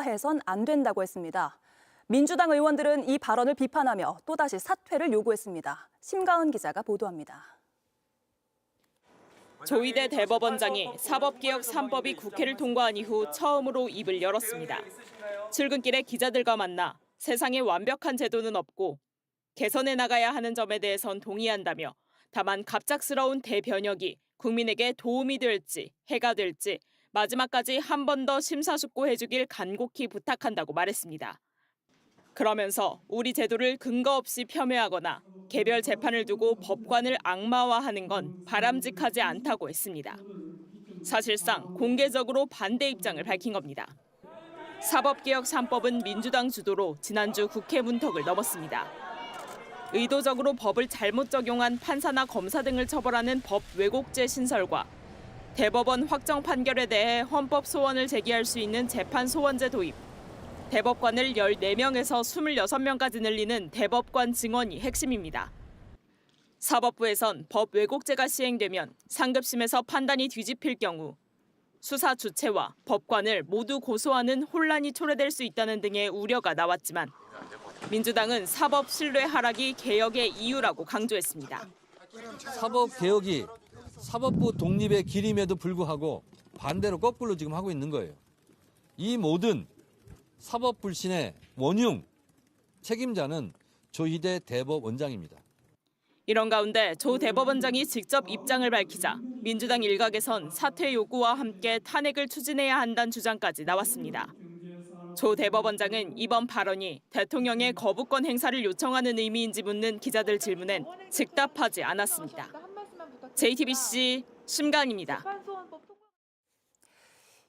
해선 안 된다고 했습니다. 민주당 의원들은 이 발언을 비판하며 또다시 사퇴를 요구했습니다. 심가은 기자가 보도합니다. 조희대 대법원장이 사법개혁 3법이 국회를 통과한 이후 처음으로 입을 열었습니다. 출근길에 기자들과 만나 세상에 완벽한 제도는 없고 개선해 나가야 하는 점에 대해선 동의한다며 다만 갑작스러운 대변혁이 국민에게 도움이 될지 해가 될지 마지막까지 한 번 더 심사숙고해주길 간곡히 부탁한다고 말했습니다. 그러면서 우리 제도를 근거 없이 폄훼하거나 개별 재판을 두고 법관을 악마화하는 건 바람직하지 않다고 했습니다. 사실상 공개적으로 반대 입장을 밝힌 겁니다. 사법개혁 3법은 민주당 주도로 지난주 국회 문턱을 넘었습니다. 의도적으로 법을 잘못 적용한 판사나 검사 등을 처벌하는 법 왜곡죄 신설과 대법원 확정 판결에 대해 헌법 소원을 제기할 수 있는 재판 소원제 도입, 대법관을 14명에서 26명까지 늘리는 대법관 증원이 핵심입니다. 사법부에선 법 왜곡죄가 시행되면 상급심에서 판단이 뒤집힐 경우 수사 주체와 법관을 모두 고소하는 혼란이 초래될 수 있다는 등의 우려가 나왔지만 민주당은 사법 신뢰 하락이 개혁의 이유라고 강조했습니다. 사법개혁이 사법부 독립의 길임에도 불구하고 반대로 거꾸로 지금 하고 있는 거예요. 이 모든 사법 불신의 원흉, 책임자는 조희대 대법원장입니다. 이런 가운데 조 대법원장이 직접 입장을 밝히자 민주당 일각에선 사퇴 요구와 함께 탄핵을 추진해야 한다는 주장까지 나왔습니다. 조 대법원장은 이번 발언이 대통령의 거부권 행사를 요청하는 의미인지 묻는 기자들 질문엔 즉답하지 않았습니다. JTBC 심가은입니다.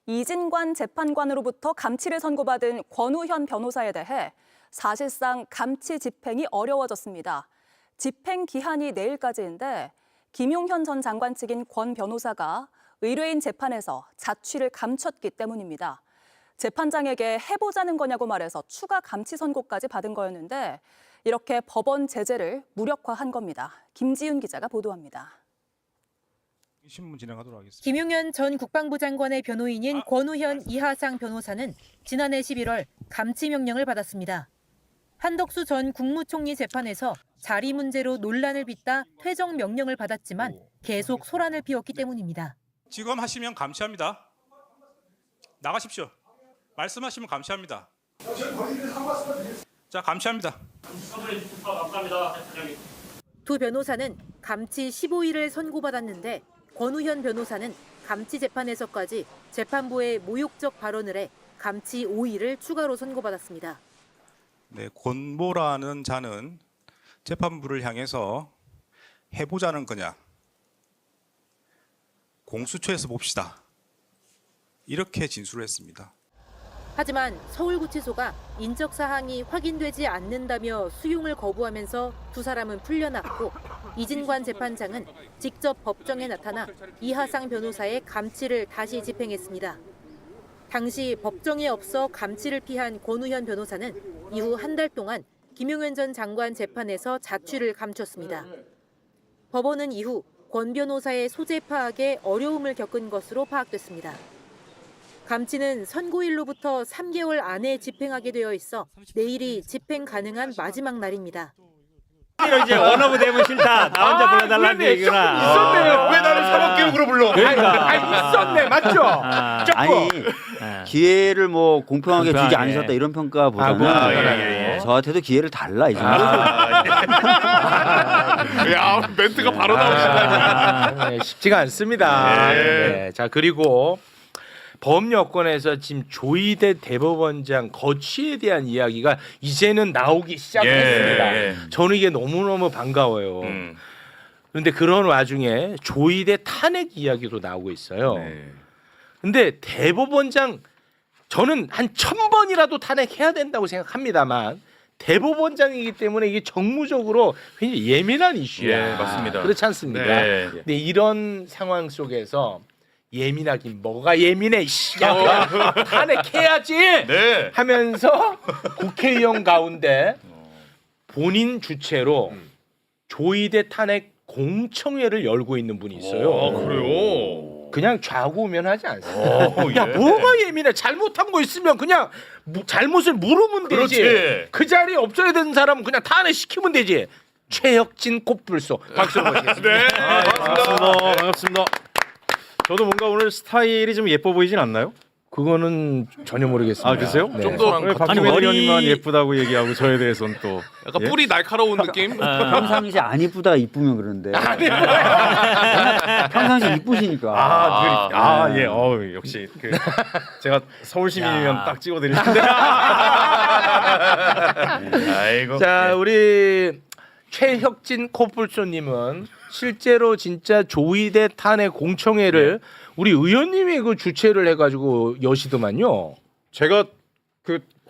이진관 재판관으로부터 감치를 선고받은 권우현 변호사에 대해 사실상 감치 집행이 어려워졌습니다. 집행 기한이 내일까지인데 김용현 전 장관 측인 권 변호사가 의뢰인 재판에서 자취를 감췄기 때문입니다. 재판장에게 해보자는 거냐고 말해서 추가 감치 선고까지 받은 거였는데 이렇게 법원 제재를 무력화한 겁니다. 김지윤 기자가 보도합니다. 신문 진행하도록 하겠습니다. 김용현 전 국방부 장관의 변호인인 권우현 이하상 변호사는 지난해 11월 감치 명령을 받았습니다. 한덕수 전 국무총리 재판에서 자리 문제로 논란을 빚다 퇴정 명령을 받았지만 계속 소란을 피웠기 때문입니다. 지금 하시면 감시합니다. 나가십시오. 말씀하시면 감시합니다. 자, 감시합니다. 두 변호사는 감치 15일을 선고받았는데 권우현 변호사는 감치 재판에서까지 재판부의 모욕적 발언을 해 감치 5일을 추가로 선고받았습니다. 네, 권모라는 자는 재판부를 향해서 해보자는 거냐, 공수처에서 봅시다, 이렇게 진술을 했습니다. 하지만 서울구치소가 인적 사항이 확인되지 않는다며 수용을 거부하면서 두 사람은 풀려났고 이진관 재판장은 직접 법정에 나타나 이하상 변호사의 감치를 다시 집행했습니다. 당시 법정에 없어 감치를 피한 권우현 변호사는 이후 한 달 동안 김용현 전 장관 재판에서 자취를 감췄습니다. 법원은 이후 권 변호사의 소재 파악에 어려움을 겪은 것으로 파악됐습니다. 감치는 선고일로부터 3개월 안에 집행하게 되어 있어 내일이 집행 가능한 마지막 날입니다. 이제 원어브 되면 싫다. 나 혼자 불러달라는 얘기구나. 있었네요. 왜 나를 사법개혁으로 불러? 그러니까. 있었네, 맞죠? 아니 기회를 뭐 공평하게 주지 않으셨다 이런 평가보다는 저한테도 기회를 달라 이 정도. 야, 멘트가 바로 나오시네. 쉽지가 않습니다. 네. 네. 자, 그리고 범 여건에서 지금 조희대 대법원장 거취에 대한 이야기가 이제는 나오기 시작했습니다. 저는 이게 너무너무 반가워요. 그런데 그런 와중에 조희대 탄핵 이야기도 나오고 있어요. 근데 대법원장 저는 한 1000번이라도 탄핵해야 된다고 생각합니다만 대법원장이기 때문에 이게 정무적으로 굉장히 예민한 이슈야. 맞습니다. 그렇지 않습니까? 네. 근데 이런 상황 속에서 예민하긴 뭐가 예민해. 탄핵해야지 네. 하면서 국회의원 가운데 본인 주체로 조희대 탄핵 공청회를 열고 있는 분이 있어요. 그래요? 그냥 좌우면하지 않습니다. 야 뭐가 예민해? 잘못한 거 있으면 그냥 잘못을 물으면 되지. 그렇지. 그 자리에 없어야 되는 사람은 그냥 탄핵시키면 되지. 최혁진 꽃불소 박수 보겠습니다. 네. 반갑습니다. 반갑습니다. 저도 뭔가 오늘 스타일이 좀 예뻐 보이진 않나요? 그거는 전혀 모르겠습니다. 아, 글쎄요? 네. 좀 더 왜 박주민 의원님만 예쁘다고 얘기하고 저에 대해서는 또 약간 예? 뿔이 날카로운 느낌. 평상시 안 이쁘다 이쁘면 그런데 평상시 이쁘시니까. 예. 역시 제가 서울 시민이면 딱 찍어드릴 텐데. 아이고. 자, 우리 최혁진 코뿔소님은 실제로 진짜 조이대 탄핵 공청회를 우리 의원님이 그 주최를 해가지고 여시더만요. 제가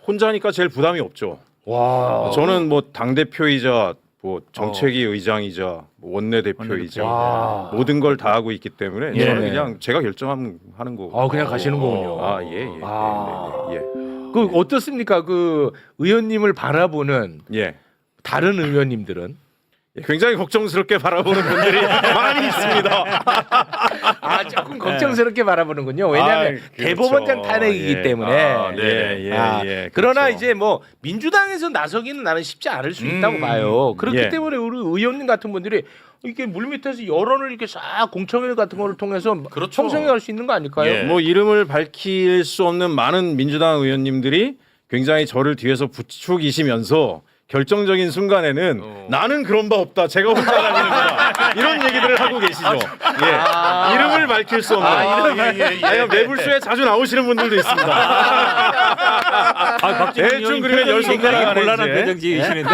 혼자니까 제일 부담이 없죠. 와, 저는 뭐 당 대표이자 뭐 정책위 의장이자 뭐 원내 대표이자 와. 모든 걸 다 하고 있기 때문에 예. 저는 그냥 제가 결정하는 거. 그냥 가시는 거군요. 예. 그 어떻습니까? 그 의원님을 바라보는 예. 다른 의원님들은 굉장히 걱정스럽게 바라보는 분들이 많이 있습니다. 조금 걱정스럽게 바라보는군요. 왜냐하면 그렇죠. 대법원장 탄핵이기 예. 때문에. 그러나 그렇죠. 이제 뭐 민주당에서 나서기는 나는 쉽지 않을 수 있다고 봐요. 그렇기 예. 때문에 우리 의원님 같은 분들이 이게 물밑에서 여론을 이렇게 싹 공청회 같은 거를 통해서 형성해 갈 수 있는 거 아닐까요? 예. 뭐 이름을 밝힐 수 없는 많은 민주당 의원님들이 굉장히 저를 뒤에서 부추기시면서 결정적인 순간에는 나는 그런 바 없다. 제가 혼자 다니는 거다. 이런 얘기들을 하고 계시죠. 예. 이름을 밝힐 수 없는. 매불쇼에 자주 나오시는 분들도 있습니다. 대충 그러면 열성적인 곤란한 표정 지으시는데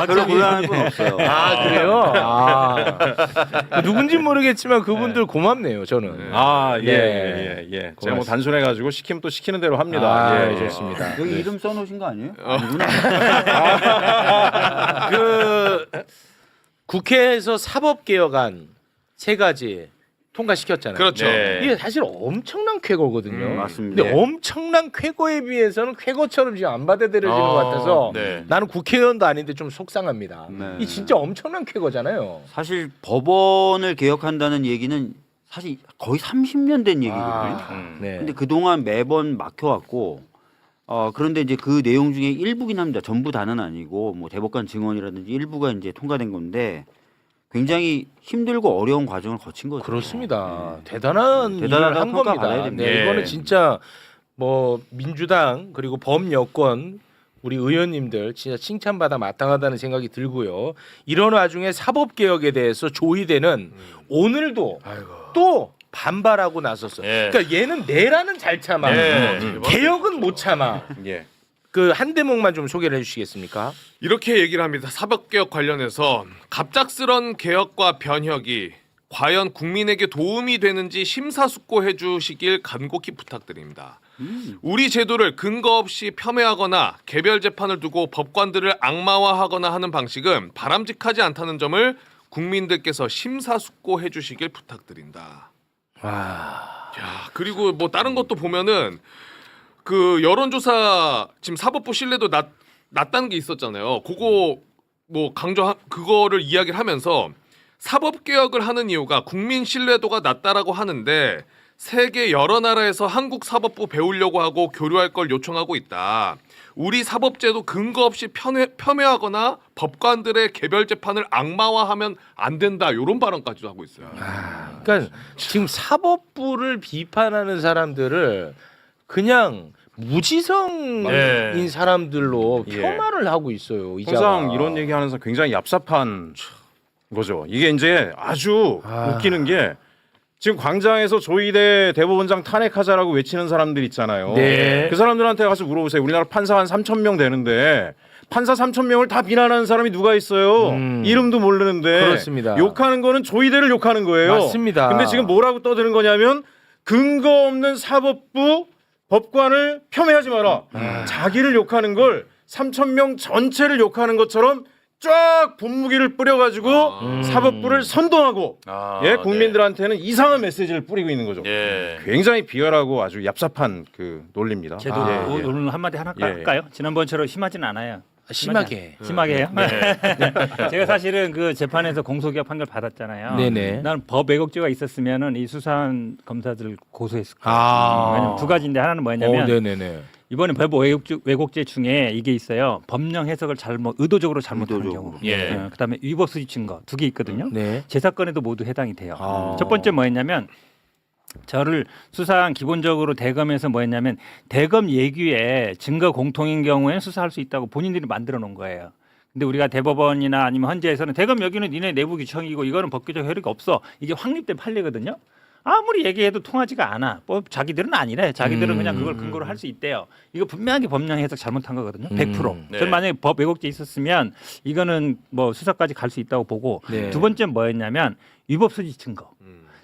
별로 곤란할 건 없어요. 그래요? 누군지 모르겠지만 그분들 고맙네요. 저는. 예. 제가 뭐 단순해가지고 시키면 또 시키는 대로 합니다. 좋습니다. 여기 이름 써놓으신 거 아니에요? 아니구나. 그 국회에서 사법개혁안 3가지 통과시켰잖아요. 그렇죠. 이게 사실 엄청난 쾌거거든요. 맞습니다. 근데 엄청난 쾌거에 비해서는 쾌거처럼 지금 안 받아들여지는 것 같아서 네. 나는 국회의원도 아닌데 좀 속상합니다. 네. 이 진짜 엄청난 쾌거잖아요. 사실 법원을 개혁한다는 얘기는 사실 거의 30년 된 얘기거든요. 네. 근데 그동안 매번 막혀왔고 그런데 이제 그 내용 중에 일부긴 합니다. 전부 다는 아니고 뭐 대법관 증언이라든지 일부가 이제 통과된 건데 굉장히 힘들고 어려운 과정을 거친 거죠. 그렇습니다. 대단한 일을 대단하다고 한 평가받아야 겁니다. 됩니다. 네, 이거는 진짜 뭐 민주당 그리고 범여권 우리 의원님들 진짜 칭찬받아 마땅하다는 생각이 들고요. 이런 와중에 사법개혁에 대해서 조의대는 오늘도 또 반발하고 나섰어. 그러니까 얘는 내라는 잘 참아. 개혁은 못 참아. 그 한 대목만 좀 소개를 해주시겠습니까? 이렇게 얘기를 합니다. 사법개혁 관련해서 갑작스런 개혁과 변혁이 과연 국민에게 도움이 되는지 심사숙고해 주시길 간곡히 부탁드립니다. 우리 제도를 근거 없이 폄훼하거나 개별 재판을 두고 법관들을 악마화하거나 하는 방식은 바람직하지 않다는 점을 국민들께서 심사숙고해 주시길 부탁드린다. 그리고 뭐 다른 것도 보면은 그 여론조사 지금 사법부 신뢰도 낮다는 게 있었잖아요. 그거 뭐 그거를 이야기를 하면서 사법개혁을 하는 이유가 국민 신뢰도가 낮다라고 하는데 세계 여러 나라에서 한국 사법부 배우려고 하고 교류할 걸 요청하고 있다. 우리 사법제도 근거 없이 폄훼하거나 법관들의 개별 재판을 악마화하면 안 된다. 이런 발언까지도 하고 있어요. 그러니까 지금 사법부를 비판하는 사람들을 그냥 무지성인 사람들로 폄하를 하고 있어요. 항상 이런 얘기하면서 굉장히 얍삽한 거죠. 이게 이제 아주 웃기는 게 지금 광장에서 조이대 대법원장 탄핵하자라고 외치는 사람들 있잖아요. 네. 그 사람들한테 가서 물어보세요. 우리나라 판사 한 3,000명 되는데 판사 3,000명을 다 비난하는 사람이 누가 있어요? 이름도 모르는데. 그렇습니다. 욕하는 거는 조이대를 욕하는 거예요. 맞습니다. 근데 지금 뭐라고 떠드는 거냐면 근거 없는 사법부 법관을 폄훼하지 마라. 자기를 욕하는 걸 3,000명 전체를 욕하는 것처럼 쫙 분무기를 뿌려가지고 사법부를 선동하고 국민들한테는 이상한 메시지를 뿌리고 있는 거죠. 굉장히 비열하고 아주 얍삽한 그 논리입니다. 저도 오늘 한마디 하나 할까요? 지난번처럼 심하진 않아요. 심하게. 심하게 해요. 제가 사실은 그 재판에서 공소기각 판결 받았잖아요. 네네. 나는 법 왜곡죄가 있었으면은 이 수사한 검사들 고소했을 거예요. 아. 왜냐면 두 가지인데 하나는 뭐였냐면 네네네. 이번에 법 왜곡죄 중에 이게 있어요. 법령 해석을 의도적으로 잘못하는 의도적으로. 경우. 예. 그다음에 위법 수집 증거 두 개 있거든요. 네. 제 사건에도 모두 해당이 돼요. 아. 첫 번째 뭐였냐면 저를 수사한 기본적으로 대검에서 뭐였냐면 대검 예규에 증거 공통인 경우에는 수사할 수 있다고 본인들이 만들어 놓은 거예요. 근데 우리가 대법원이나 아니면 헌재에서는 대검 여기는 니네 내부 규정이고 이거는 법규적 효력이 없어. 이게 확립된 판례거든요. 아무리 얘기해도 통하지가 않아. 뭐 자기들은 아니래. 자기들은 그냥 그걸 근거로 할 수 있대요. 이거 분명하게 법령 해석 잘못한 거거든요. 100%. 저는 만약에 법 왜곡죄 있었으면 이거는 뭐 수사까지 갈 수 있다고 보고 네. 두 번째는 뭐였냐면 위법 수집 증거.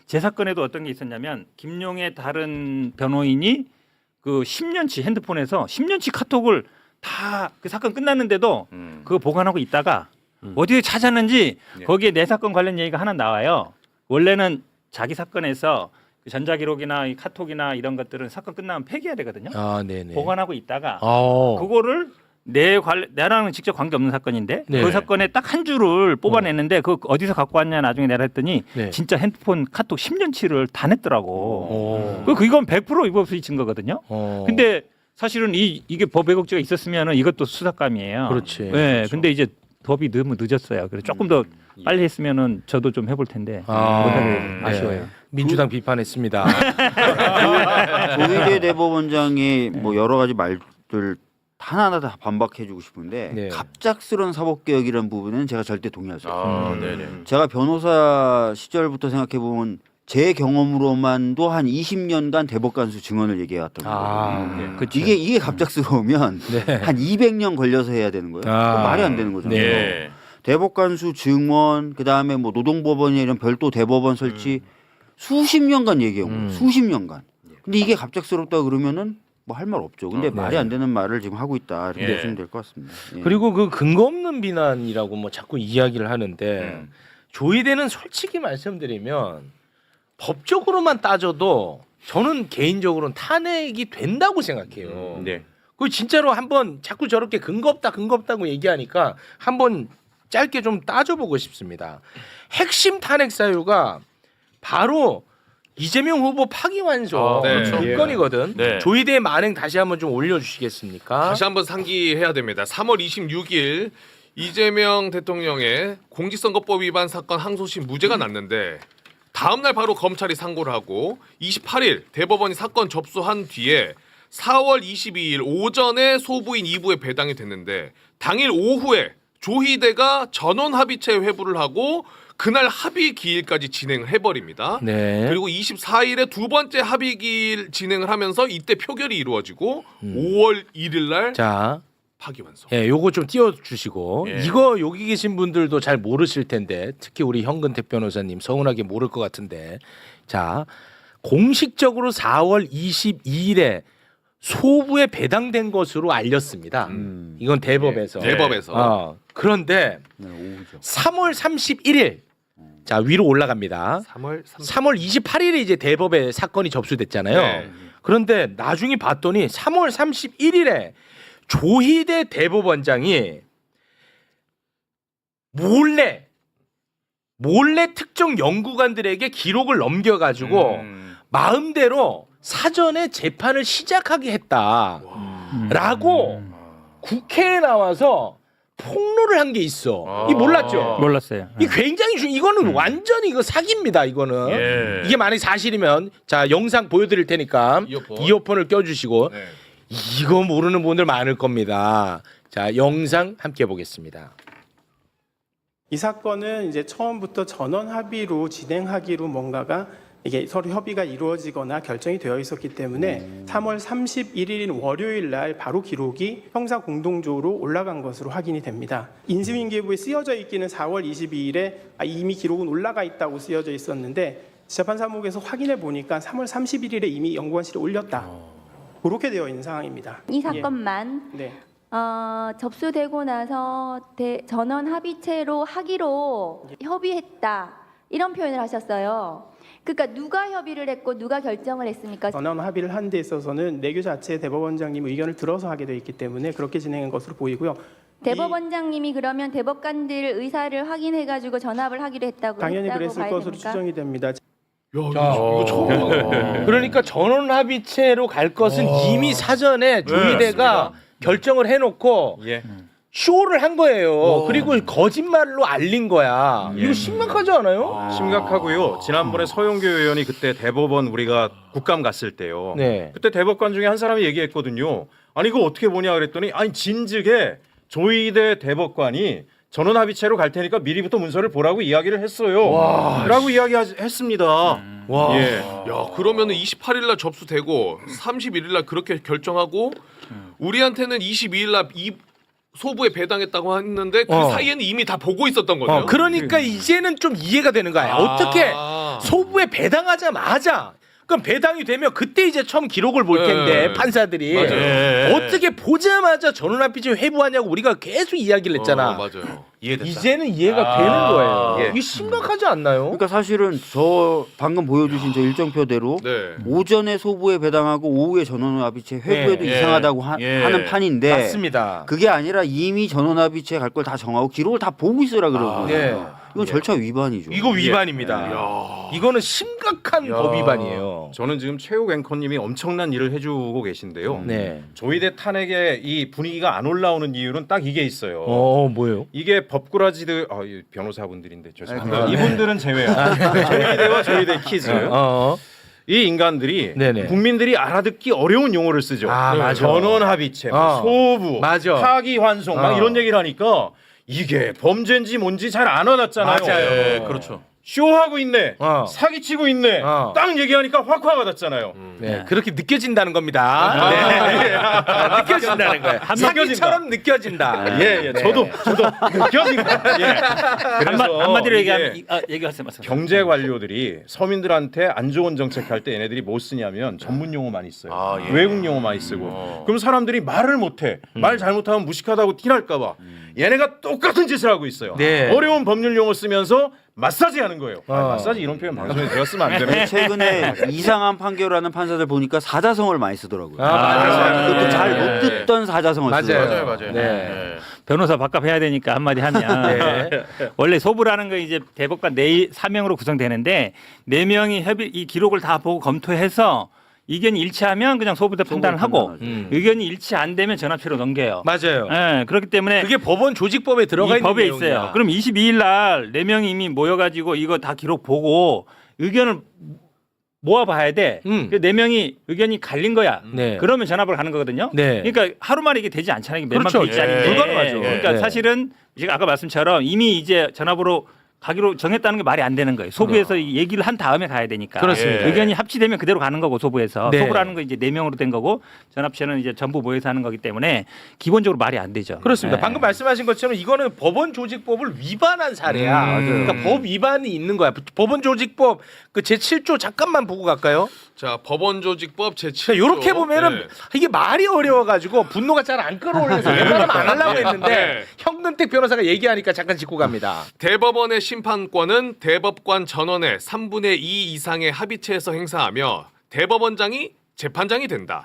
제 사건에도 어떤 게 있었냐면 김용의 다른 변호인이 그 10년치 핸드폰에서 10년치 카톡을 다 그 사건 끝났는데도 그거 보관하고 있다가 어디에 찾았는지 거기에 내 사건 관련 얘기가 하나 나와요. 원래는 자기 사건에서 그 전자기록이나 이 카톡이나 이런 것들은 사건 끝나면 폐기해야 되거든요. 아, 네네. 보관하고 있다가 아. 그거를 나랑은 직접 관계 없는 사건인데 네. 그 사건에 딱 한 줄을 뽑아냈는데 그 어디서 갖고 왔냐 나중에 내가 했더니 네. 진짜 핸드폰 카톡 10년치를 다 냈더라고. 오. 이건 100% 위법 수집 증거거든요. 근데 사실은 이게 법 왜곡죄가 있었으면은 이것도 수사감이에요. 그렇지. 네, 그렇죠. 근데 이제 법이 너무 늦었어요. 그래서 조금 더 빨리 했으면은 저도 좀 해볼 텐데 못하게 아쉬워요. 네. 민주당 비판했습니다. 조희대 대법원장의 뭐 여러 가지 말들 하나하나 다 반박해주고 싶은데 네. 갑작스러운 사법개혁이라는 부분은 제가 절대 동의하지 않습니다. 네네. 제가 변호사 시절부터 생각해 보면 제 경험으로만도 한 20년간 대법관수 증언을 얘기해왔던 거거든요. 그쵸. 이게 갑작스러우면 네. 한 200년 걸려서 해야 되는 거예요. 그건 말이 안 되는 거잖아요. 네. 대법관수 증언, 그다음에 뭐 노동법원이나 이런 별도 대법원 설치 수십 년간 얘기한 거예요. 수십 년간. 근데 이게 갑작스럽다 그러면은 뭐 할 말 없죠. 근데 말이 안 되는 말을 지금 하고 있다 이렇게 보시면 될 것 같습니다. 예. 그리고 그 근거 없는 비난이라고 뭐 자꾸 이야기를 하는데 조희대는 솔직히 말씀드리면 법적으로만 따져도 저는 개인적으로는 탄핵이 된다고 생각해요. 그 진짜로 한번 자꾸 저렇게 근거 없다고 얘기하니까 한번 짧게 좀 따져보고 싶습니다. 핵심 탄핵 사유가 바로 이재명 후보 파기환송 건이거든. 네. 조희대 만행 다시 한번 좀 올려주시겠습니까? 다시 한번 상기해야 됩니다. 3월 26일 이재명 대통령의 공직선거법 위반 사건 항소심 무죄가 났는데 다음 날 바로 검찰이 상고를 하고 28일 대법원이 사건 접수한 뒤에 4월 22일 오전에 소부인 2부에 배당이 됐는데 당일 오후에 조희대가 전원 합의체 회부를 하고 그날 합의 기일까지 진행을 해버립니다. 네. 그리고 24일에 두 번째 합의 기일 진행을 하면서 이때 표결이 이루어지고 5월 1일 날 자, 파기환송. 예, 요거 좀 띄워주시고 이거 여기 계신 분들도 잘 모르실 텐데 특히 우리 현근택 변호사님 서운하게 모를 것 같은데 자 공식적으로 4월 22일에 소부에 배당된 것으로 알렸습니다. 이건 대법에서. 대법에서. 그런데 네, 오후죠. 3월 31일 자 위로 올라갑니다. 3월 3월 28일에 이제 대법에 사건이 접수됐잖아요. 네. 그런데 나중에 봤더니 3월 31일에 조희대 대법원장이 몰래 특정 연구관들에게 기록을 넘겨가지고 마음대로 사전에 재판을 시작하게 했다라고 국회에 나와서 폭로를 한 게 있어. 이 몰랐죠? 몰랐어요. 이 굉장히 이거는 완전히 이거 사기입니다. 이거는 이게 만약 사실이면 자 영상 보여드릴 테니까 이어폰을 껴주시고 네. 이거 모르는 분들 많을 겁니다. 자 영상 함께 보겠습니다. 이 사건은 이제 처음부터 전원 합의로 진행하기로 뭔가가 이게 서로 협의가 이루어지거나 결정이 되어 있었기 때문에 3월 31일인 월요일 날 바로 기록이 형사 공동조로 올라간 것으로 확인이 됩니다. 인수인계부에 쓰여져 있기는 4월 22일에 이미 기록은 올라가 있다고 쓰여져 있었는데 재판사무국에서 확인해 보니까 3월 31일에 이미 연구원실에 올렸다. 그렇게 되어 있는 상황입니다. 이 사건만 네. 접수되고 나서 전원 합의체로 하기로 협의했다 이런 표현을 하셨어요. 그러니까 누가 협의를 했고 누가 결정을 했습니까? 전원 합의를 한 데 있어서는 내규 자체 대법원장님 의견을 들어서 하게 돼 있기 때문에 그렇게 진행한 것으로 보이고요. 대법원장님이 그러면 대법관들 의사를 확인해가지고 전합을 하기로 했다고 당연히 했다고 그랬을 봐야 것으로 됩니까? 추정이 됩니다. 이거 처음 그러니까 전원 합의체로 갈 것은 이미 사전에 조희대가 결정을 해놓고 예. 쇼를 한 거예요. 그리고 거짓말로 알린 거야. 이거 심각하지 않아요? 심각하고요. 지난번에 서영교 의원이 그때 대법원 우리가 국감 갔을 때요. 네. 그때 대법관 중에 한 사람이 얘기했거든요. 아니 이거 어떻게 보냐 그랬더니 아니 진즉에 조희대 대법관이 전원 합의체로 갈 테니까 미리부터 문서를 보라고 이야기를 했어요. 라고 이야기했습니다. 와. 예. 야, 그러면은 28일 날 접수되고 31일 날 그렇게 결정하고 우리한테는 22일 날 이 소부에 배당했다고 했는데 그 사이에는 이미 다 보고 있었던 거네요. 그러니까 이제는 좀 이해가 되는 거야. 어떻게 소부에 배당하자마자 그럼 배당이 되면 그때 이제 처음 기록을 볼 텐데 판사들이 맞아요. 어떻게 보자마자 전원합의체 회부하냐고 우리가 계속 이야기를 했잖아. 맞아요. 이제는 이해가 되는 거예요. 이게 심각하지 않나요? 그러니까 사실은 저 방금 보여주신 저 일정표대로 네. 오전에 소부에 배당하고 오후에 전원합의체 회부에도 예, 이상하다고 하는 판인데 맞습니다. 그게 아니라 이미 전원합의체 갈 걸 다 정하고 기록을 다 보고 있으라 그러고 네. 이건 절차 위반이죠. 이거 위반입니다. 이거는 심각한 법 위반이에요. 저는 지금 최욱 앵커님이 엄청난 일을 해주고 계신데요. 네. 조희대 탄핵의 이 분위기가 안 올라오는 이유는 딱 이게 있어요. 뭐예요? 이게 법꾸라지들 이 변호사분들인데 죄송합니다. 아, 네. 이분들은 제외야. 조희대와 조희대 키즈. 이 인간들이 네네. 국민들이 알아듣기 어려운 용어를 쓰죠. 맞아. 전원 합의체, 소부, 맞아. 파기 환송 막 이런 얘기를 하니까 이게 범죄인지 뭔지 잘 안 와닿잖아요. 맞아요. 그렇죠. 쇼하고 있네, 사기치고 있네, 딱 얘기하니까 확 와닿잖아요. 네, 그렇게 느껴진다는 겁니다. 네. 느껴진다는 거예요. 사기처럼 느껴진다. 예, 저도 느껴진다. 예. 그래서 한마디로 이게 얘기하면 얘기하세요. 경제 관료들이 서민들한테 안 좋은 정책할 때 얘네들이 뭐 쓰냐면 전문 용어 많이 써요. 외국 용어 많이 쓰고. 그럼 사람들이 말을 못해. 말 잘못하면 무식하다고 티날까봐. 얘네가 똑같은 짓을 하고 있어요. 네. 어려운 법률 용어 쓰면서 마사지 하는 거예요. 마사지 이런 표현 방송에 들었으면 안 되네. 최근에 이상한 판결하는 판사들 보니까 사자성어를 많이 쓰더라고요. 맞아요. 그것도 잘 못 듣던 사자성어를 쓰더라고요. 맞아요. 네. 변호사 밥값 해야 되니까 한마디 하면 원래 소부라는 건 이제 대법관 4사명으로 구성되는데 4명이 협의 이 기록을 다 보고 검토해서 의견이 일치하면 그냥 소부대 판단을 하고 의견이 일치 안 되면 전합체로 넘겨요. 맞아요. 예, 그렇기 때문에 그게 법원 조직법에 들어가 이 있는 법에 내용이야. 있어요. 그럼 22일 날 4명이 이미 모여가지고 이거 다 기록 보고 의견을 모아봐야 돼. 그 4명이 의견이 갈린 거야. 네. 그러면 전합을 가는 거거든요. 네. 그러니까 하루 만에 이게 되지 않잖아요. 이게 몇만 그렇죠. 페이지짜리인데. 불가능하죠. 그러니까 네. 사실은 제가 아까 말씀처럼 이미 이제 전합으로 가기로 정했다는 게 말이 안 되는 거예요. 소부에서 얘기를 한 다음에 가야 되니까. 그렇습니다. 의견이 합치되면 그대로 가는 거고 소부에서. 네. 소부라는 건 이제 4명으로 된 거고 전합체는 이제 전부 모여서 하는 거기 때문에 기본적으로 말이 안 되죠. 그렇습니다. 네. 방금 말씀하신 것처럼 이거는 법원 조직법을 위반한 사례야. 그러니까 법 위반이 있는 거야. 법원 조직법 그 제7조 잠깐만 보고 갈까요? 자, 법원조직법 제7조. 이렇게 보면은 이게 말이 어려워가지고 분노가 잘 안 끌어올려서 웬만하면 안 하려고 했는데 현근택 변호사가 얘기하니까 잠깐 짚고 갑니다. 대법원의 심판권은 대법관 전원의 3분의 2 이상의 합의체에서 행사하며 대법원장이 재판장이 된다.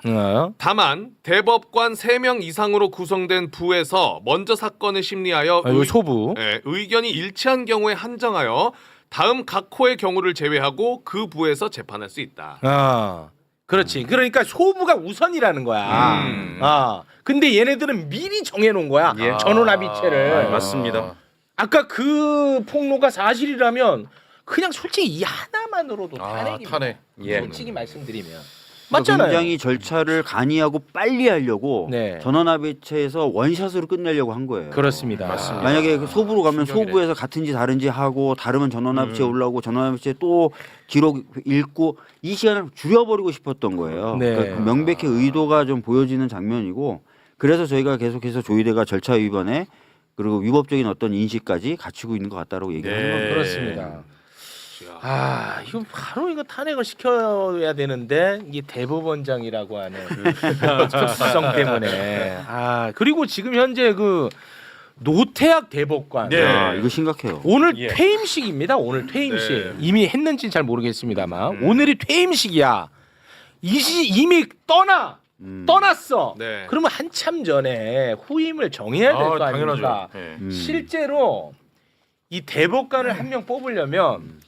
다만 대법관 3명 이상으로 구성된 부에서 먼저 사건을 심리하여 소부. 의견이 일치한 경우에 한정하여 다음 각 호의 경우를 제외하고 그 부에서 재판할 수 있다. 그렇지. 그러니까 소부가 우선이라는 거야. 근데 얘네들은 미리 정해놓은 거야. 전원 합의체를. 맞습니다. 아까 그 폭로가 사실이라면 그냥 솔직히 이 하나만으로도 탄핵입니다. 탄핵. 솔직히 말씀드리면. 맞잖아요. 굉장히 절차를 간이하고 빨리 하려고 네. 전원합의체에서 원샷으로 끝내려고 한 거예요. 그렇습니다. 만약에 그 소부로 가면 소부에서 같은지 다른지 하고 다르면 전원합의체 올라오고 전원합의체 또 기록 읽고 이 시간을 줄여버리고 싶었던 거예요. 네. 그러니까 명백히 의도가 좀 보여지는 장면이고 그래서 저희가 계속해서 조희대가 절차 위반에 그리고 위법적인 어떤 인식까지 갖추고 있는 것 같다라고 얘기하는 겁니다. 그렇습니다. 이거 바로 이거 탄핵을 시켜야 되는데 이게 대법원장이라고 하는 특수성 때문에. 그리고 지금 현재 그 노태학 대법관. 이거 심각해요. 오늘 퇴임식입니다. 오늘 퇴임식. 이미 했는지는 잘 모르겠습니다만 오늘이 퇴임식이야. 이미 떠나. 떠났어. 네. 그러면 한참 전에 후임을 정해야 될 거 아닙니까? 실제로 이 대법관을 한 명 뽑으려면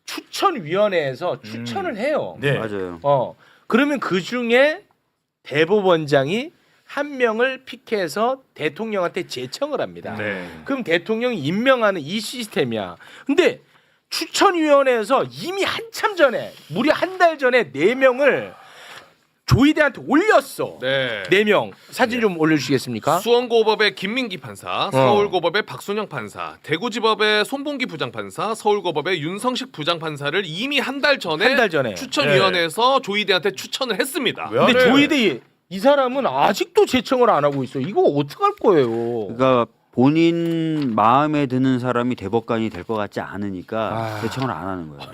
추천위원회에서 추천을 해요. 네. 맞아요. 그러면 그 중에 대법원장이 한 명을 픽해서 대통령한테 제청을 합니다. 네. 그럼 대통령이 임명하는 이 시스템이야. 근데 추천위원회에서 이미 한참 전에 무려 한 달 전에 4명을 조이대한테 올렸어. 네. 4명 사진 좀 올려주시겠습니까? 수원고법의 김민기 판사, 서울고법의 박순영 판사, 대구지법의 손봉기 부장판사, 서울고법의 윤성식 부장판사를 이미 한 달 전에 추천위원회에서 조이대한테 추천을 했습니다. 근데 조이대 이 사람은 아직도 제청을 안 하고 있어. 이거 어떡할 거예요? 그러니까 본인 마음에 드는 사람이 대법관이 될 것 같지 않으니까 제청을 안 하는 거예요.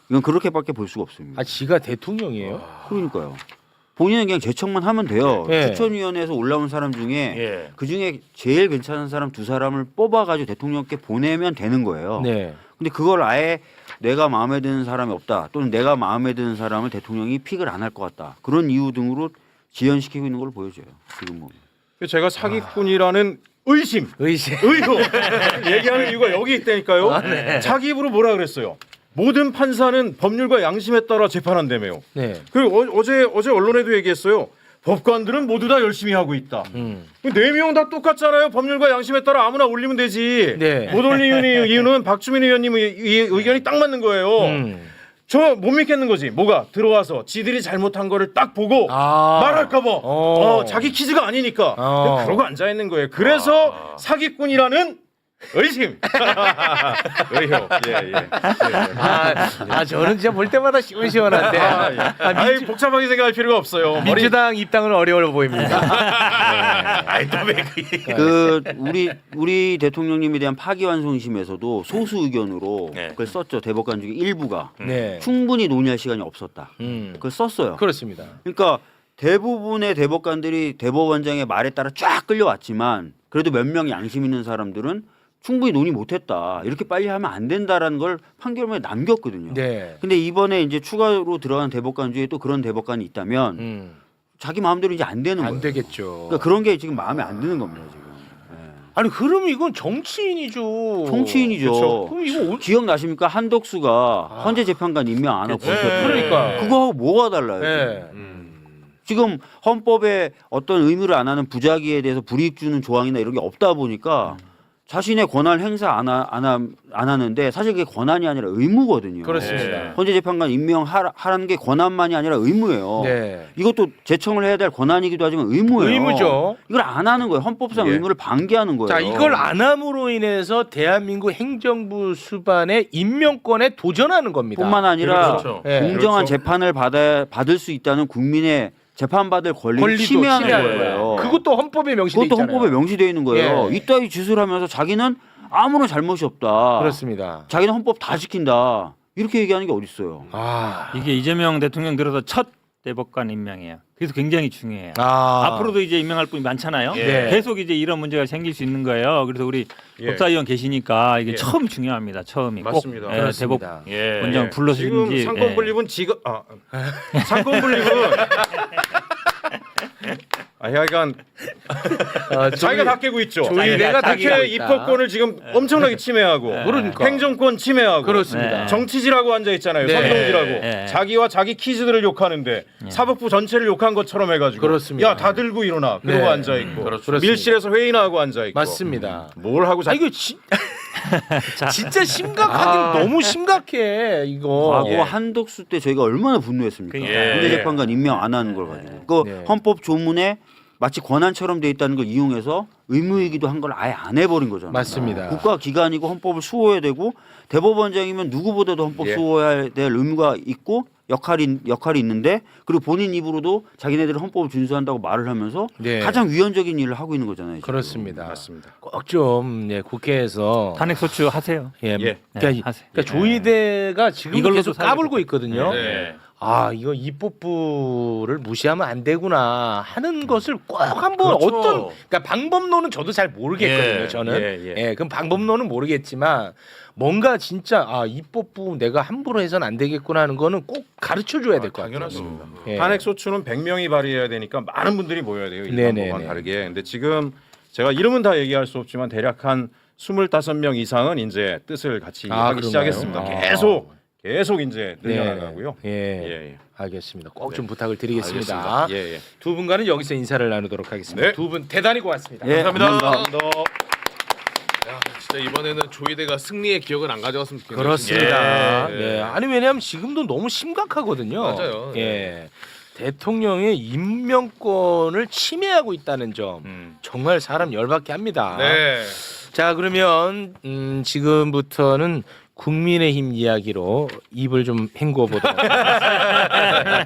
이건 그렇게밖에 볼 수가 없습니다. 지가 대통령이에요? 그러니까요. 본인은 그냥 제청만 하면 돼요. 예. 추천위원회에서 올라온 사람 중에 그 중에 제일 괜찮은 사람 2사람을 뽑아가지고 대통령께 보내면 되는 거예요. 네. 근데 그걸 아예 내가 마음에 드는 사람이 없다 또는 내가 마음에 드는 사람을 대통령이 픽을 안 할 것 같다 그런 이유 등으로 지연시키고 있는 걸 보여줘요. 지금 뭐. 제가 사기꾼이라는 의심, 의혹 얘기하는 이유가 여기 있다니까요. 자기 입으로 뭐라 그랬어요? 모든 판사는 법률과 양심에 따라 재판한다며요. 네. 그리고 어제 언론에도 얘기했어요. 법관들은 모두 다 열심히 하고 있다. 4명 다 똑같잖아요. 법률과 양심에 따라 아무나 올리면 되지. 네. 못 올리는 이유는 박주민 의원님의 의견이 딱 맞는 거예요. 저 못 믿겠는 거지. 뭐가 들어와서 지들이 잘못한 거를 딱 보고 말할까 봐. 자기 퀴즈가 아니니까. 그러고 앉아 있는 거예요. 그래서 사기꾼이라는 의심. 의혹. 저는 진짜 볼 때마다 시원시원한데. 아이 복잡하게 생각할 필요가 없어요. 민주당 입당은 어려워 보입니다. 그 우리 대통령님에 대한 파기환송심에서도 소수 의견으로 그걸 썼죠. 대법관 중에 일부가 네. 충분히 논의할 시간이 없었다. 그걸 썼어요. 그렇습니다. 그러니까 대부분의 대법관들이 대법원장의 말에 따라 쫙 끌려왔지만 그래도 몇 명 양심 있는 사람들은 충분히 논의 못했다. 이렇게 빨리 하면 안 된다라는 걸 판결문에 남겼거든요. 네. 근데 이번에 이제 추가로 들어간 대법관 중에 또 그런 대법관이 있다면 자기 마음대로 이제 안 되는 거예요. 안 되겠죠. 그러니까 그런 게 지금 마음에 안 드는 겁니다. 지금. 아니 그럼 이건 정치인이죠. 정치인이죠. 그쵸. 그럼 이거 기억나십니까? 한덕수가 헌재 재판관 임명 안 하고 버텼죠. 그러니까. 그거하고 뭐가 달라요? 네. 지금 헌법에 어떤 의무를 안 하는 부작위에 대해서 불이익 주는 조항이나 이런 게 없다 보니까 자신의 권한을 행사 안 하는데 사실 그게 권한이 아니라 의무거든요. 그렇습니다. 헌재 재판관 임명하라는 게 권한만이 아니라 의무예요. 네. 이것도 제청을 해야 될 권한이기도 하지만 의무예요. 의무죠. 이걸 안 하는 거예요. 헌법상 의무를 방기하는 거예요. 자, 이걸 안 함으로 인해서 대한민국 행정부 수반의 임명권에 도전하는 겁니다. 뿐만 아니라 그렇죠. 공정한 재판을 받을 수 있다는 국민의 재판받을 권리를 권리도 침해하는 침해하는 거예요. 그것도 헌법에 명시돼 그것도 있잖아요. 헌법에 명시되어 있는 거예요. 예. 이따위 짓을 하면서 자기는 아무런 잘못이 없다. 그렇습니다. 자기는 헌법 다 지킨다. 이렇게 얘기하는 게 어디 있어요? 이게 이재명 대통령 들어서 첫 대법관 임명이에요. 그래서 굉장히 중요해요. 앞으로도 이제 임명할 분이 많잖아요. 예. 계속 이제 이런 문제가 생길 수 있는 거예요. 그래서 우리 법사위원 계시니까 이게 처음 중요합니다. 처음이 맞습니다. 꼭 대법원장 불러주는지. 지금 상권 분립은 상권 분립은 하여간 자기가 다 깨고 있죠. 조이대가 다 깨고 국회 있다. 입법권을 지금 엄청나게 침해하고 그러니까. 행정권 침해하고 그렇습니다. 정치질하고 앉아 있잖아요. 네. 선동질하고 네. 자기와 자기 키즈들을 욕하는데 사법부 전체를 욕한 것처럼 해가지고 그렇습니다. 야 다 들고 일어나 그러고 네. 앉아 있고 그렇습니다. 밀실에서 회의나 하고 앉아 있고 맞습니다. 뭘 하고 이거 진짜 심각하긴 너무 심각해 이거. 과거 한덕수 때 저희가 얼마나 분노했습니까? 헌재 재판관 임명 안 하는 걸 가지고. 그 헌법 조문에 마치 권한처럼 돼 있다는 걸 이용해서 의무이기도 한 걸 아예 안 해버린 거잖아요. 맞습니다. 국가 기관이고 헌법을 수호해야 되고 대법원장이면 누구보다도 헌법 수호해야 될 의무가 있고 역할이 있는데 그리고 본인 입으로도 자기네들은 헌법을 준수한다고 말을 하면서 가장 위헌적인 일을 하고 있는 거잖아요. 지금. 그렇습니다. 맞습니다. 꼭 좀 국회에서 탄핵 소추 하세요. 그러니까 조이대가 지금 이걸로도 계속 까불고 있거든요. 아 이거 입법부를 무시하면 안 되구나 하는 것을 꼭 한번 그렇죠. 어떤 그러니까 방법론은 저도 잘 모르겠거든요. 예, 저는 예, 예. 그럼 방법론은 모르겠지만 뭔가 진짜 입법부 내가 함부로 해서는 안 되겠구나 하는 거는 꼭 가르쳐 줘야 될 것 같아요. 당연하습니다. 예. 탄핵 소추는 100명이 발의해야 되니까 많은 분들이 모여야 돼요. 네네네. 일반법과 다르게. 근데 지금 제가 이름은 다 얘기할 수 없지만 대략 한 25명 이상은 이제 뜻을 같이 하기 그런가요? 시작했습니다. 계속 이제 늘려나가고요. 예. 예. 알겠습니다. 꼭 좀 부탁을 드리겠습니다. 알겠습니다. 예, 예. 두 분과는 여기서 인사를 나누도록 하겠습니다. 네. 두 분 대단히 고맙습니다. 예, 감사합니다. 야, 진짜 이번에는 조이대가 승리의 기억을 안 가져갔으면 좋겠네요. 그렇습니다. 예. 네. 아니 왜냐하면 지금도 너무 심각하거든요. 맞아요. 예. 대통령의 임명권을 침해하고 있다는 점 정말 사람 열받게 합니다. 네. 자 그러면 지금부터는 국민의힘 이야기로 입을 좀 헹궈 보도록 하겠습니다.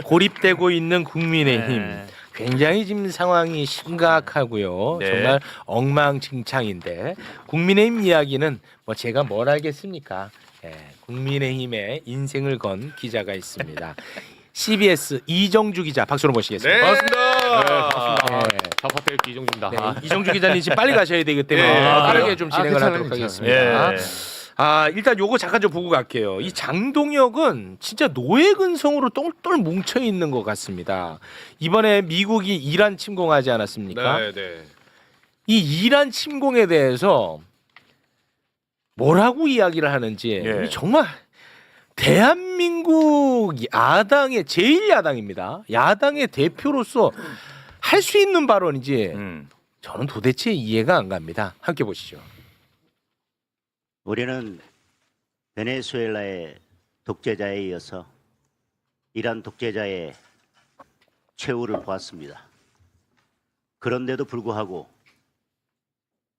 고립되고 있는 국민의힘. 굉장히 지금 상황이 심각하고요. 네. 정말 엉망진창인데 국민의힘 이야기는 뭐 제가 뭘 알겠습니까? 국민의힘의 인생을 건 기자가 있습니다. CBS 이정주 기자 박수로 모시겠습니다. 네. 반갑습니다. 자파텔 이정주입니다. 네, 이정주 기자님 지금 빨리 가셔야 되기 때문에 네. 빠르게 좀 진행을 괜찮아요, 하도록 괜찮아요. 하겠습니다. 일단 요거 잠깐 좀 보고 갈게요. 이 장동혁은 진짜 노예 근성으로 똘똘 뭉쳐 있는 것 같습니다. 이번에 미국이 이란 침공하지 않았습니까? 네, 네. 이 이란 침공에 대해서 뭐라고 이야기를 하는지 예. 정말 대한민국 야당의 제1야당입니다. 야당의 대표로서 할 수 있는 발언인지 저는 도대체 이해가 안 갑니다. 함께 보시죠. 우리는 베네수엘라의 독재자에 이어서 이란 독재자의 최후를 보았습니다. 그런데도 불구하고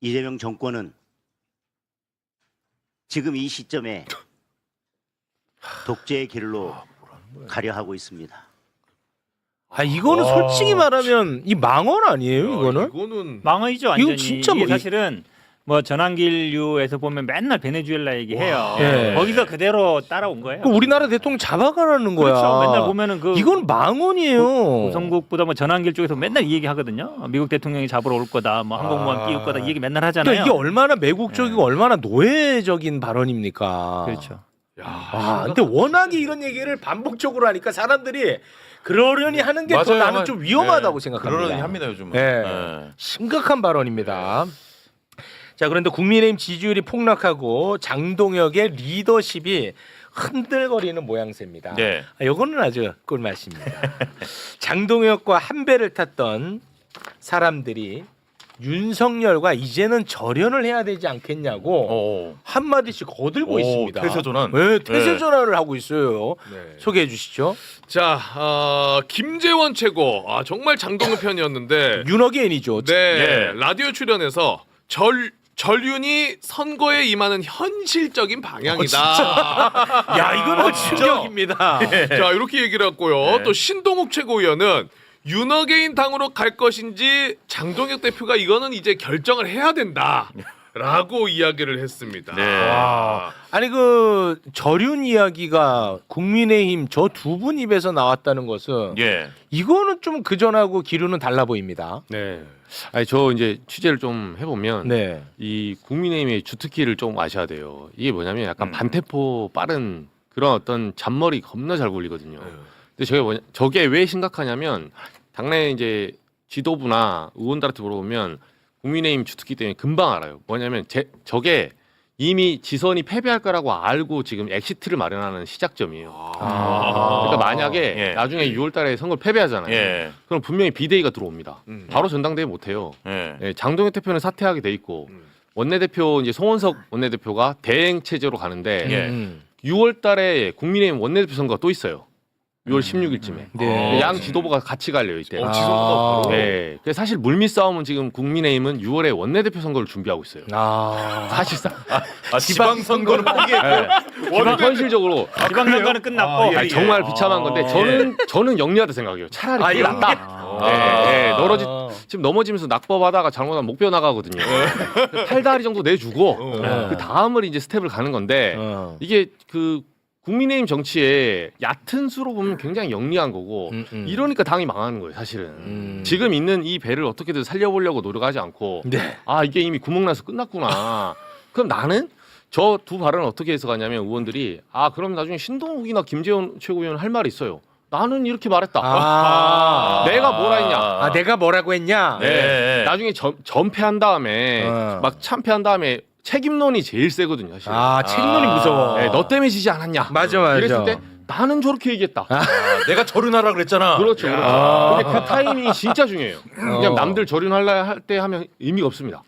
이재명 정권은 지금 이 시점에 독재의 길로 가려 하고 있습니다. 이거는 솔직히 말하면 이 망언 아니에요, 이거는? 이거는 망언이죠 완전히. 이거 진짜 이게 뭐 사실은 뭐 전환길류에서 보면 맨날 베네수엘라 얘기해요. 예. 거기서 그대로 따라온 거예요. 그 우리나라 대통령 잡아가라는 거야. 그렇죠. 맨날 보면은 그 이건 망언이에요. 고성국보다 뭐 전환길 쪽에서 맨날 이 얘기 하거든요. 미국 대통령이 잡으러 올 거다, 뭐 항공모함 띄울 거다 이 얘기 맨날 하잖아요. 그러니까 이게 얼마나 매국적이고 얼마나 노예적인 발언입니까? 그렇죠. 근데 워낙에 이런 얘기를 반복적으로 하니까 사람들이 그러려니 하는 게 더 나는 좀 위험하다고 생각합니다. 그러려니 합니다 요즘은. 네. 심각한 발언입니다. 자, 그런데 국민의힘 지지율이 폭락하고 장동혁의 리더십이 흔들거리는 모양새입니다. 네. 이거는 아주 꿀맛입니다. 장동혁과 한 배를 탔던 사람들이 윤석열과 이제는 절연을 해야 되지 않겠냐고 한마디씩 거들고 있습니다. 태세 전환. 네, 태세 전환을 하고 있어요. 네. 소개해 주시죠. 자, 김재원 최고. 정말 장동혁 편이었는데 윤어게인이죠. 네. 라디오 출연해서 전륜이 선거에 임하는 현실적인 방향이다. 야, 이거는 충격입니다. 자, 이렇게 얘기를 했고요. 또 신동욱 최고위원은 윤어게인 당으로 갈 것인지 장동혁 대표가 이거는 이제 결정을 해야 된다라고 이야기를 했습니다. 아니 그 절윤 이야기가 국민의힘 저 두 분 입에서 나왔다는 것은 이거는 좀 그전하고 기류는 달라 보입니다. 네. 아니 저 이제 취재를 좀 해보면 네. 이 국민의힘의 주특기를 좀 아셔야 돼요. 이게 뭐냐면 약간 반템포 빠른 그런 어떤 잔머리 겁나 잘 굴리거든요. 근데 저게 왜 심각하냐면 당내 이제 지도부나 의원들한테 물어보면 국민의힘 주특기 때문에 금방 알아요. 뭐냐면 저게 이미 지선이 패배할 거라고 알고 지금 엑시트를 마련하는 시작점이에요. 그러니까 만약에 나중에 6월달에 선거를 패배하잖아요. 그럼 분명히 비대위가 들어옵니다. 바로 전당대회 못 해요. 장동혁 대표는 사퇴하게 돼 있고 원내대표 이제 송원석 원내대표가 대행 체제로 가는데 6월달에 국민의힘 원내대표 선거가 또 있어요. 6월 16일쯤에 네. 양 지도부가 같이 갈려 이때. 지선거가 바로. 네. 그래서 사실 물밑 싸움은 지금 국민의힘은 6월에 원내대표 선거를 준비하고 있어요. 사실상 지방 선거는 포기했고 현실적으로 지방선거는 끝났고 정말 비참한 건데 저는 영리하다 생각해요. 차라리 그게 낫다. 지금 넘어지면서 낙법하다가 잘못하면 목뼈 나가거든요. 팔다리 정도 내주고 그 다음을 이제 스텝을 가는 건데 이게 그 국민의힘 정치에 얕은 수로 보면 굉장히 영리한 거고 이러니까 당이 망하는 거예요, 사실은. 지금 있는 이 배를 어떻게든 살려보려고 노력하지 않고 네. 아 이게 이미 구멍나서 끝났구나. 그럼 나는 저 두 발언을 어떻게 해석하냐면 의원들이 아 그럼 나중에 신동욱이나 김재원 최고위원 할 말이 있어요. 나는 이렇게 말했다. 내가 뭐라 했냐. 아 내가 뭐라고 했냐. 네. 나중에 전패한 다음에 막 참패한 다음에 책임론이 제일 세거든요. 사실. 책임론이 무서워. 네, 너 때문에 지지 않았냐. 맞아. 이랬을 때 나는 저렇게 얘기했다. 내가 저른하라 그랬잖아. 그렇죠. 그렇죠. 근데 그 타이밍이 진짜 중요해요. 그냥 남들 저륜할 때 하면 의미가 없습니다.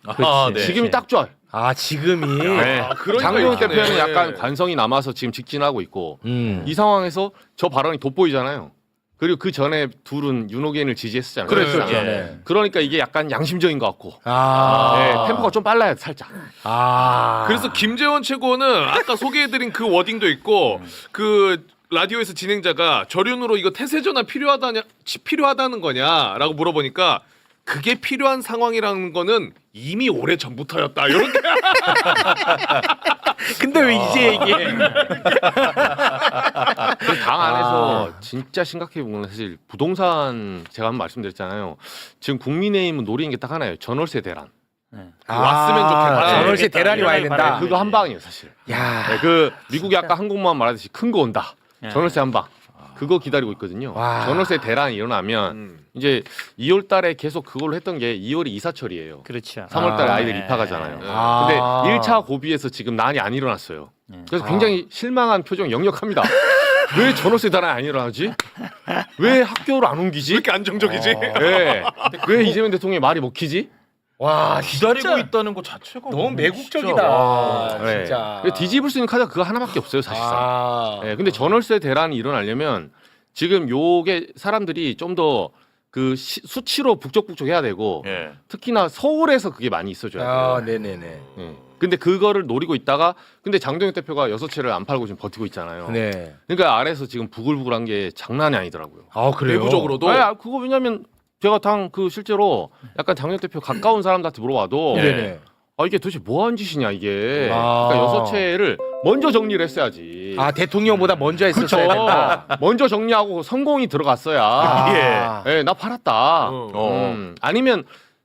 네. 지금이 딱 좋아요. 지금이. 네. 장동혁 대표는 약간 관성이 남아서 지금 직진하고 있고 이 상황에서 저 발언이 돋보이잖아요. 그리고 그 전에 둘은 윤호겐을 지지했었잖아요. 그랬었죠. 그렇잖아요. 네. 그러니까 이게 약간 양심적인 것 같고 네, 템포가 좀 빨라야 돼, 살짝. 그래서 김재원 최고는 아까 소개해드린 그 워딩도 있고 그 라디오에서 진행자가 저륜으로 이거 태세 전환 필요하다는 거냐라고 물어보니까 그게 필요한 상황이라는 거는 이미 오래 전부터였다. 이렇게. 근데 왜 이제 얘기해? 당 안에서 진짜 심각해 보면 사실 부동산 제가 한번 말씀드렸잖아요. 지금 국민의힘은 노리는 게 딱 하나예요. 전월세 대란. 왔으면 좋겠다. 전월세 대란이 와야 된다. 그거 한 방이에요, 사실. 야. 네, 그 미국이 아까 항공모함 말하듯이 큰 거 온다. 전월세 한 방. 그거 기다리고 있거든요. 전월세 대란이 일어나면 이제 2월 달에 계속 그걸로 했던 게 2월이 이사철이에요. 그렇죠. 3월 달에 아이들 입학하잖아요. 근데 1차 고비에서 지금 난이 안 일어났어요. 그래서 굉장히 실망한 표정 역력합니다. 왜 전월세 대란이 안 일어나지? 왜 학교를 안 옮기지? 왜 이렇게 안정적이지? 네. 왜 이재명 대통령이 말이 먹히지? 와 기다리고 있다는 거 자체가 너무 매국적이다. 네. 진짜. 뒤집을 수 있는 카드가 그거 하나밖에 없어요, 사실상. 네, 근데 전월세 대란이 일어나려면 지금 요게 사람들이 좀 더 그 수치로 북적북적 해야 되고 특히나 서울에서 그게 많이 있어줘야 돼요. 네네네. 근데 그거를 노리고 있다가 근데 장동혁 대표가 6채를 안 팔고 지금 버티고 있잖아요. 네. 그러니까 아래에서 지금 부글부글한 게 장난이 아니더라고요. 그래요? 내부적으로도. 그거 왜냐면 제가 당 그 실제로 약간 장동혁 대표 가까운 사람들한테 물어봐도 네네. 이게 도대체 뭐 한 짓이냐 이게. 그러니까 6채를 먼저 정리를 했어야지. 대통령보다 먼저 했었어야 된다. 먼저 정리하고 성공이 들어갔어야. 예, 나 팔았다. 아니면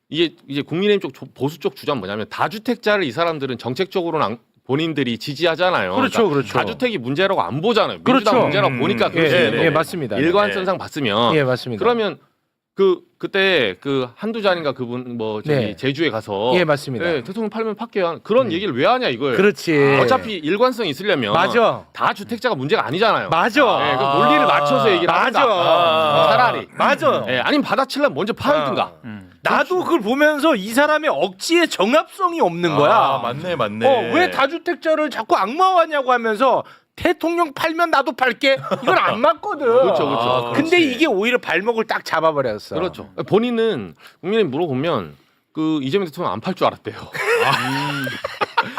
이제 국민의힘 쪽 보수 쪽 주장 뭐냐면 다주택자를 이 사람들은 정책적으로는 본인들이 지지하잖아요. 그렇죠, 그러니까 그렇죠. 다주택이 문제라고 안 보잖아요. 그렇죠. 민주당 문제라고 보니까 그럴 수 있는 거고. 맞습니다. 일관성상 봤으면. 맞습니다. 그러면 그때 그 한두 잔인가 그분 제주에 가서 맞습니다. 대통령 팔면 팔게요. 그런 얘기를 왜 하냐 이거예요. 그렇지. 어차피 일관성이 있으려면 맞아. 다 주택자가 문제가 아니잖아요. 맞아. 그 논리를 맞춰서 얘기를 맞아. 한다. 차라리. 맞아. 아니면 받아치려면 먼저 팔든가. 나도 그걸 보면서 이 사람의 억지의 정합성이 없는 거야. 맞네. 왜 다주택자를 자꾸 악마화냐고 하면서 대통령 팔면 나도 팔게. 이건 안 맞거든. 그렇죠. 근데 이게 오히려 발목을 딱 잡아버렸어. 그렇죠. 본인은 국민의힘 물어보면 그 이재명 대통령 안 팔 줄 알았대요.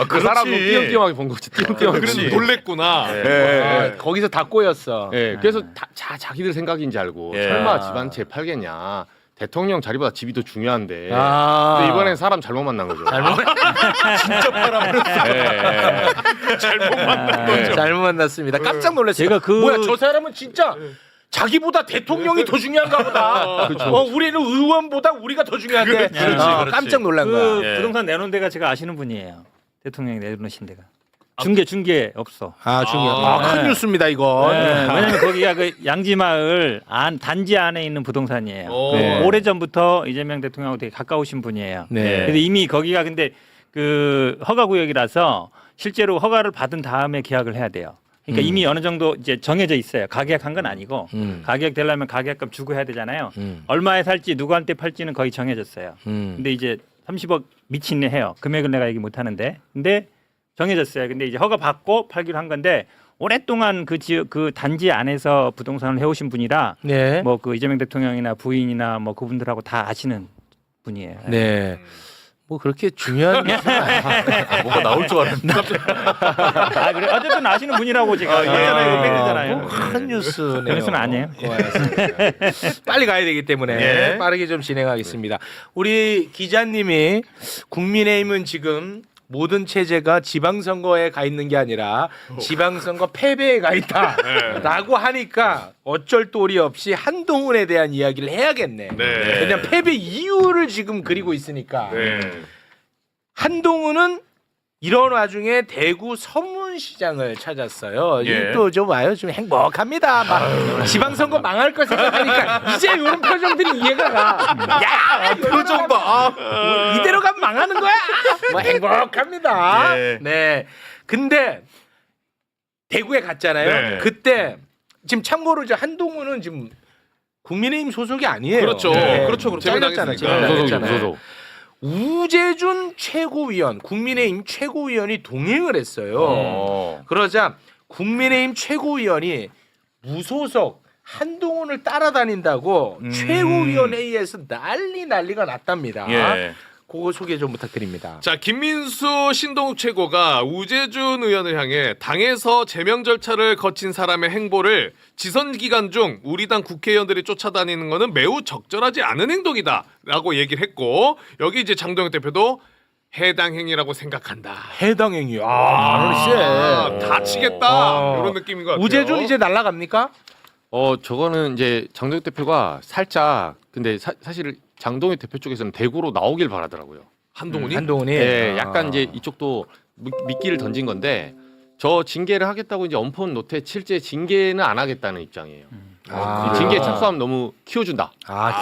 그 사람은 띄엄띄엄하게 본 거지. 그래서 놀랬구나. 거기서 다 꼬였어. 그래서 자기들 생각인지 알고 설마 집안채 팔겠냐. 대통령 자리보다 집이 더 중요한데. 근데 이번엔 사람 잘못 만난 거죠. 진짜 팔아버렸어. 잘못 만난 거죠. 잘못 만났습니다. 깜짝 놀랐어요. 제가 뭐야 저 사람은 진짜 자기보다 대통령이 더 중요한가 보다. 우리는 의원보다 우리가 더 중요한데. 그렇지. 깜짝 놀란 거야. 부동산 내놓은 데가 제가 아시는 분이에요. 대통령이 내놓으신 데가. 중계 없어. 큰 뉴스입니다 이거. 왜냐면 거기가 그 양지마을 단지 안에 있는 부동산이에요. 오래전부터 이재명 대통령하고 되게 가까우신 분이에요. 근데 이미 거기가 근데 그 허가구역이라서 실제로 허가를 받은 다음에 계약을 해야 돼요. 그러니까 이미 어느 정도 이제 정해져 있어요. 가계약한 건 아니고 가계약 되려면 가계약금 주고 해야 되잖아요. 얼마에 살지 누구한테 팔지는 거의 정해졌어요. 근데 이제 30억 미친네 해요. 금액은 내가 얘기 못 하는데. 근데 정해졌어요. 근데 이제 허가 받고 팔기로 한 건데 오랫동안 그 단지 안에서 부동산을 해오신 분이라 뭐 그 이재명 대통령이나 부인이나 뭐 그분들하고 다 아시는 분이에요. 뭐 그렇게 중요한 뭐가 나올 줄 알았는데. 그래 어쨌든 아시는 분이라고 제가 팩트잖아요. 큰 뉴스네요. 그 뉴스는 아니에요. 빨리 가야 되기 때문에 빠르게 좀 진행하겠습니다. 우리 기자님이 국민의힘은 지금 모든 체제가 지방선거에 가 있는 게 아니라 지방선거 패배에 가 있다라고 하니까 어쩔 도리 없이 한동훈에 대한 이야기를 해야겠네. 왜냐면 패배 이유를 지금 그리고 있으니까. 한동훈은 이런 와중에 대구 서문시장을 찾았어요. 또 좀 와요. 좀 행복합니다. 막 지방선거 망할 거 생각하니까 이제 이런 표정들이 이해가 가. 야, 표정 봐. 이대로 가면 망하는 거야. 뭐 행복합니다. 네. 근데 대구에 갔잖아요. 그때 지금 참고로 이제 한동훈은 지금 국민의힘 소속이 아니에요. 그렇죠. 그렇죠. 잘렸잖아요. 무소속. 우재준 최고위원, 국민의힘 최고위원이 동행을 했어요. 그러자 국민의힘 최고위원이 무소속 한동훈을 따라다닌다고 최고위원 회의에서 난리가 났답니다. 그거 소개 좀 부탁드립니다. 자, 김민수 신동욱 최고가 우재준 의원을 향해 당에서 제명 절차를 거친 사람의 행보를 지선 기간 중 우리 당 국회의원들이 쫓아다니는 것은 매우 적절하지 않은 행동이다라고 얘기를 했고, 여기 이제 장동혁 대표도 해당 행위라고 생각한다. 해당 행위. 반응이 세. 다치겠다. 이런 느낌인 것 같아요. 우재준 이제 날아갑니까? 저거는 이제 장동혁 대표가 살짝 근데 사실 장동혁 대표 쪽에서는 대구로 나오길 바라더라고요. 한동훈이? 네, 약간 이제 이쪽도 미끼를 던진 건데 저 징계를 하겠다고 이제 엄폰 노태 실제 징계는 안 하겠다는 입장이에요. 징계 착수하면 너무 키워준다.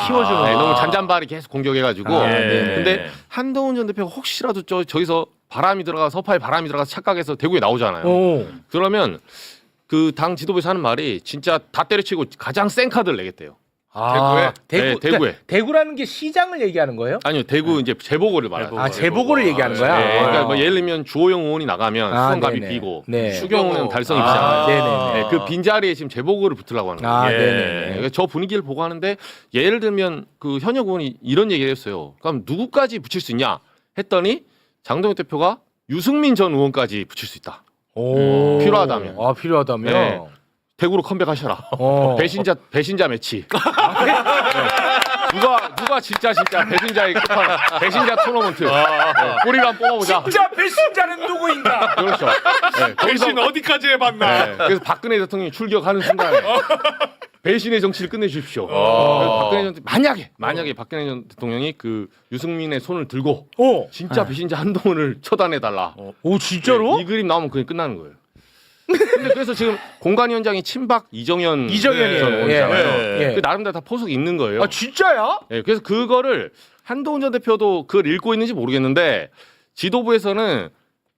키워주는. 네, 너무 잔잔바리 계속 공격해가지고. 근데 한동훈 전 대표가 혹시라도 저기서 바람이 들어가 서파에 바람이 들어가서 착각해서 대구에 나오잖아요. 그러면 그 당 지도부에서 하는 말이 진짜 다 때려치고 가장 센 카드를 내겠대요. 대구에? 대구에. 그러니까 대구라는 게 시장을 얘기하는 거예요? 아니요, 대구 이제 재보궐을 말하죠. 재보궐을 얘기하는 거야. 그러니까 뭐 예를 들면 주호영 의원이 나가면 수성갑이 비고 수경 의원은 달성이 비잖아요. 그 빈자리에 지금 재보궐을 붙으려고 하는 거예요. 그러니까 저 분위기를 보고 하는데 예를 들면 그 현역 의원이 이런 얘기를 했어요. 그럼 누구까지 붙일 수 있냐 했더니 장동혁 대표가 유승민 전 의원까지 붙일 수 있다. 필요하다면. 필요하다면. 네. 대구로 컴백하셔라. 배신자 매치. 누가 진짜 배신자의 끝판 배신자 토너먼트. 꼬리만 뽑아보자. 진짜 배신자는 누구인가? 그렇죠. 배신 어디까지 해봤나? 그래서 박근혜 대통령이 출격하는 순간에 배신의 정치를 끝내주십시오. 박근혜 전 만약에 박근혜 전 대통령이 그 유승민의 손을 들고 진짜 배신자 한동훈을 처단해달라. 진짜로? 이 그림 나오면 그게 끝나는 거예요. 근데 그래서 지금 공관위원장이 친박 이정현이에요. 전 의원이잖아요. 그 나름대로 다 포석이 있는 거예요. 진짜야? 네, 그래서 그거를 한동훈 전 대표도 그걸 읽고 있는지 모르겠는데 지도부에서는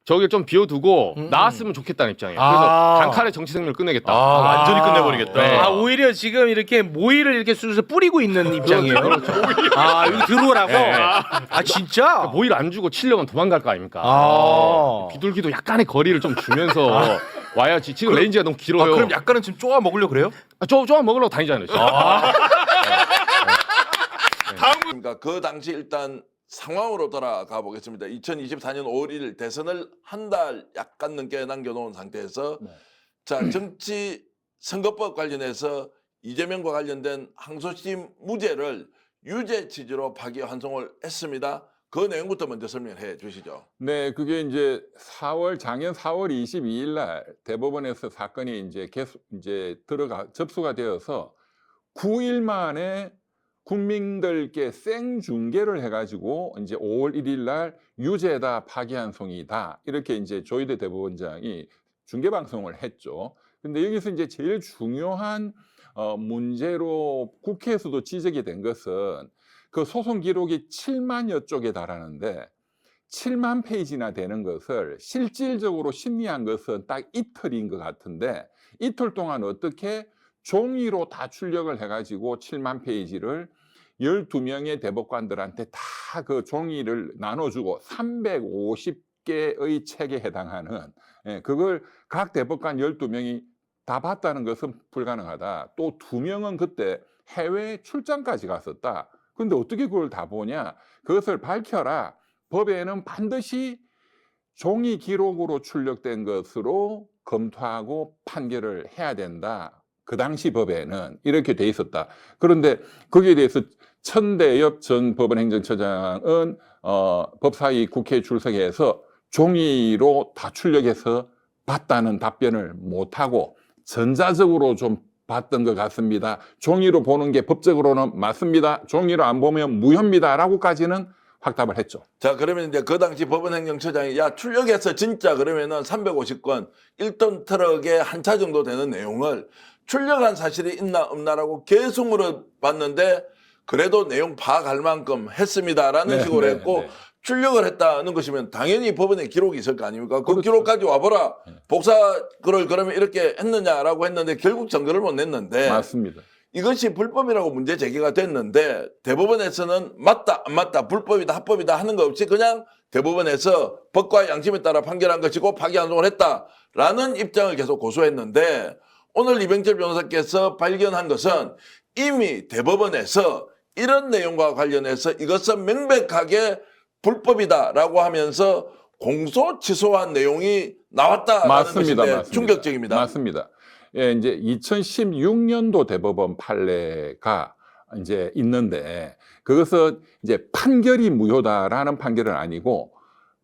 저기를 좀 비워두고 나왔으면 좋겠다는 입장이에요. 그래서 단칼에 정치 생명을 끝내겠다. 완전히 끝내버리겠다. 오히려 지금 이렇게 모이를 이렇게 쑤셔서 뿌리고 있는 입장이에요. 여기 들어오라고? 진짜? 그러니까 모이를 안 주고 치려면 도망갈 거 아닙니까? 비둘기도 약간의 거리를 좀 주면서 와야지. 지금 레인지가 너무 길어요. 그럼 약간은 지금 쪼아 먹으려고 그래요? 쪼아 먹으려고 다니잖아요. 그러니까 그 당시 일단 상황으로 돌아가 보겠습니다. 2024년 5월 1일 대선을 한 달 약간 넘게 남겨놓은 상태에서 자 정치 선거법 관련해서 이재명과 관련된 항소심 무죄를 유죄 취지로 파기환송을 했습니다. 그 내용부터 먼저 설명해 주시죠. 네, 그게 이제 작년 4월 22일 날 대법원에서 사건이 이제 접수가 되어서 9일 만에 국민들께 생중계를 해가지고 이제 5월 1일 날 유죄다 파기환송이다 이렇게 이제 조희대 대법원장이 중계 방송을 했죠. 근데 여기서 이제 제일 중요한 문제로 국회에서도 지적이 된 것은 그 소송 기록이 7만여 쪽에 달하는데 7만 페이지나 되는 것을 실질적으로 심리한 것은 딱 이틀인 것 같은데 이틀 동안 어떻게 종이로 다 출력을 해가지고 7만 페이지를 12명의 대법관들한테 다 그 종이를 나눠주고 350개의 책에 해당하는 그걸 각 대법관 12명이 다 봤다는 것은 불가능하다. 또 2명은 그때 해외 출장까지 갔었다. 근데 어떻게 그걸 다 보냐? 그것을 밝혀라. 법에는 반드시 종이 기록으로 출력된 것으로 검토하고 판결을 해야 된다. 그 당시 법에는 이렇게 돼 있었다. 그런데 거기에 대해서 천대엽 전 법원행정처장은 법사위 국회에 출석해서 종이로 다 출력해서 봤다는 답변을 못하고 전자적으로 좀 봤던 것 같습니다. 종이로 보는 게 법적으로는 맞습니다. 종이로 안 보면 무효입니다라고까지는 확답을 했죠. 자, 그러면 이제 그 당시 법원행정처장이 야, 출력해서 진짜 그러면은 350건 1톤 트럭에 한 차 정도 되는 내용을 출력한 사실이 있나 없나라고 계속 물어봤는데 그래도 내용 파악할 만큼 했습니다라는 네, 식으로 네, 했고 네. 출력을 했다는 것이면 당연히 법원에 기록이 있을 거 아닙니까? 그 그렇죠. 기록까지 와보라. 복사 그걸 그러면 이렇게 했느냐라고 했는데 결국 증거를 못 냈는데 맞습니다. 이것이 불법이라고 문제 제기가 됐는데 대법원에서는 맞다 안 맞다 불법이다 합법이다 하는 거 없이 그냥 대법원에서 법과 양심에 따라 판결한 것이고 파기환송을 했다라는 입장을 계속 고수했는데 오늘 이병철 변호사께서 발견한 것은 이미 대법원에서 이런 내용과 관련해서 이것은 명백하게 불법이다라고 하면서 공소 취소한 내용이 나왔다라는 맞습니다. 것인데 맞습니다. 충격적입니다. 맞습니다. 예, 이제 2016년도 대법원 판례가 이제 있는데 그것은 이제 판결이 무효다라는 판결은 아니고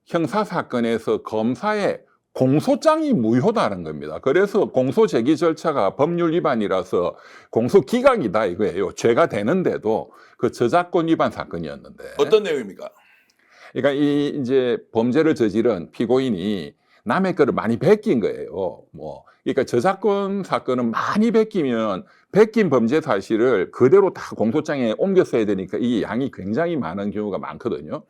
형사 사건에서 검사의 공소장이 무효다는 겁니다. 그래서 공소 제기 절차가 법률 위반이라서 공소 기각이다 이거예요. 죄가 되는데도 그 저작권 위반 사건이었는데 어떤 내용입니까? 그러니까 이 이제 범죄를 저지른 피고인이 남의 거를 많이 베낀 거예요. 뭐 그러니까 저작권 사건은 많이 베끼면 베낀 범죄 사실을 그대로 다 공소장에 옮겨 써야 되니까 이 양이 굉장히 많은 경우가 많거든요.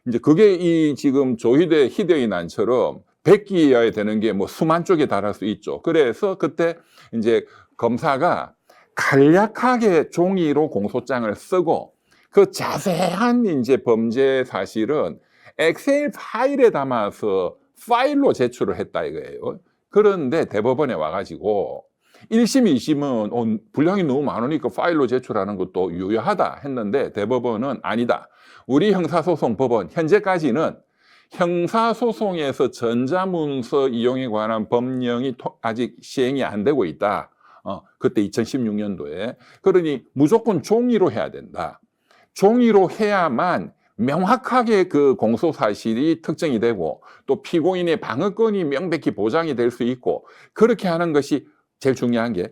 이제 그게 이 지금 조희대 희대의 난처럼 베끼어야 되는 게 뭐 수만 쪽에 달할 수 있죠. 그래서 그때 이제 검사가 간략하게 종이로 공소장을 쓰고 그 자세한 이제 범죄 사실은 엑셀 파일에 담아서 파일로 제출을 했다 이거예요. 그런데 대법원에 와가지고 1심, 2심은 분량이 너무 많으니까 파일로 제출하는 것도 유효하다 했는데 대법원은 아니다. 우리 형사소송법원 현재까지는 형사소송에서 전자문서 이용에 관한 법령이 아직 시행이 안 되고 있다. 그때 2016년도에. 그러니 무조건 종이로 해야 된다. 종이로 해야만 명확하게 그 공소 사실이 특정이 되고 또 피고인의 방어권이 명백히 보장이 될 수 있고 그렇게 하는 것이 제일 중요한 게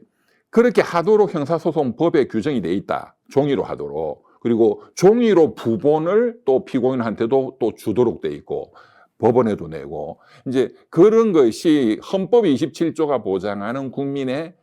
그렇게 하도록 형사소송법에 규정이 돼 있다. 종이로 하도록. 그리고 종이로 부본을 또 피고인한테도 또 주도록 돼 있고 법원에도 내고 이제 그런 것이 헌법 27조가 보장하는 국민의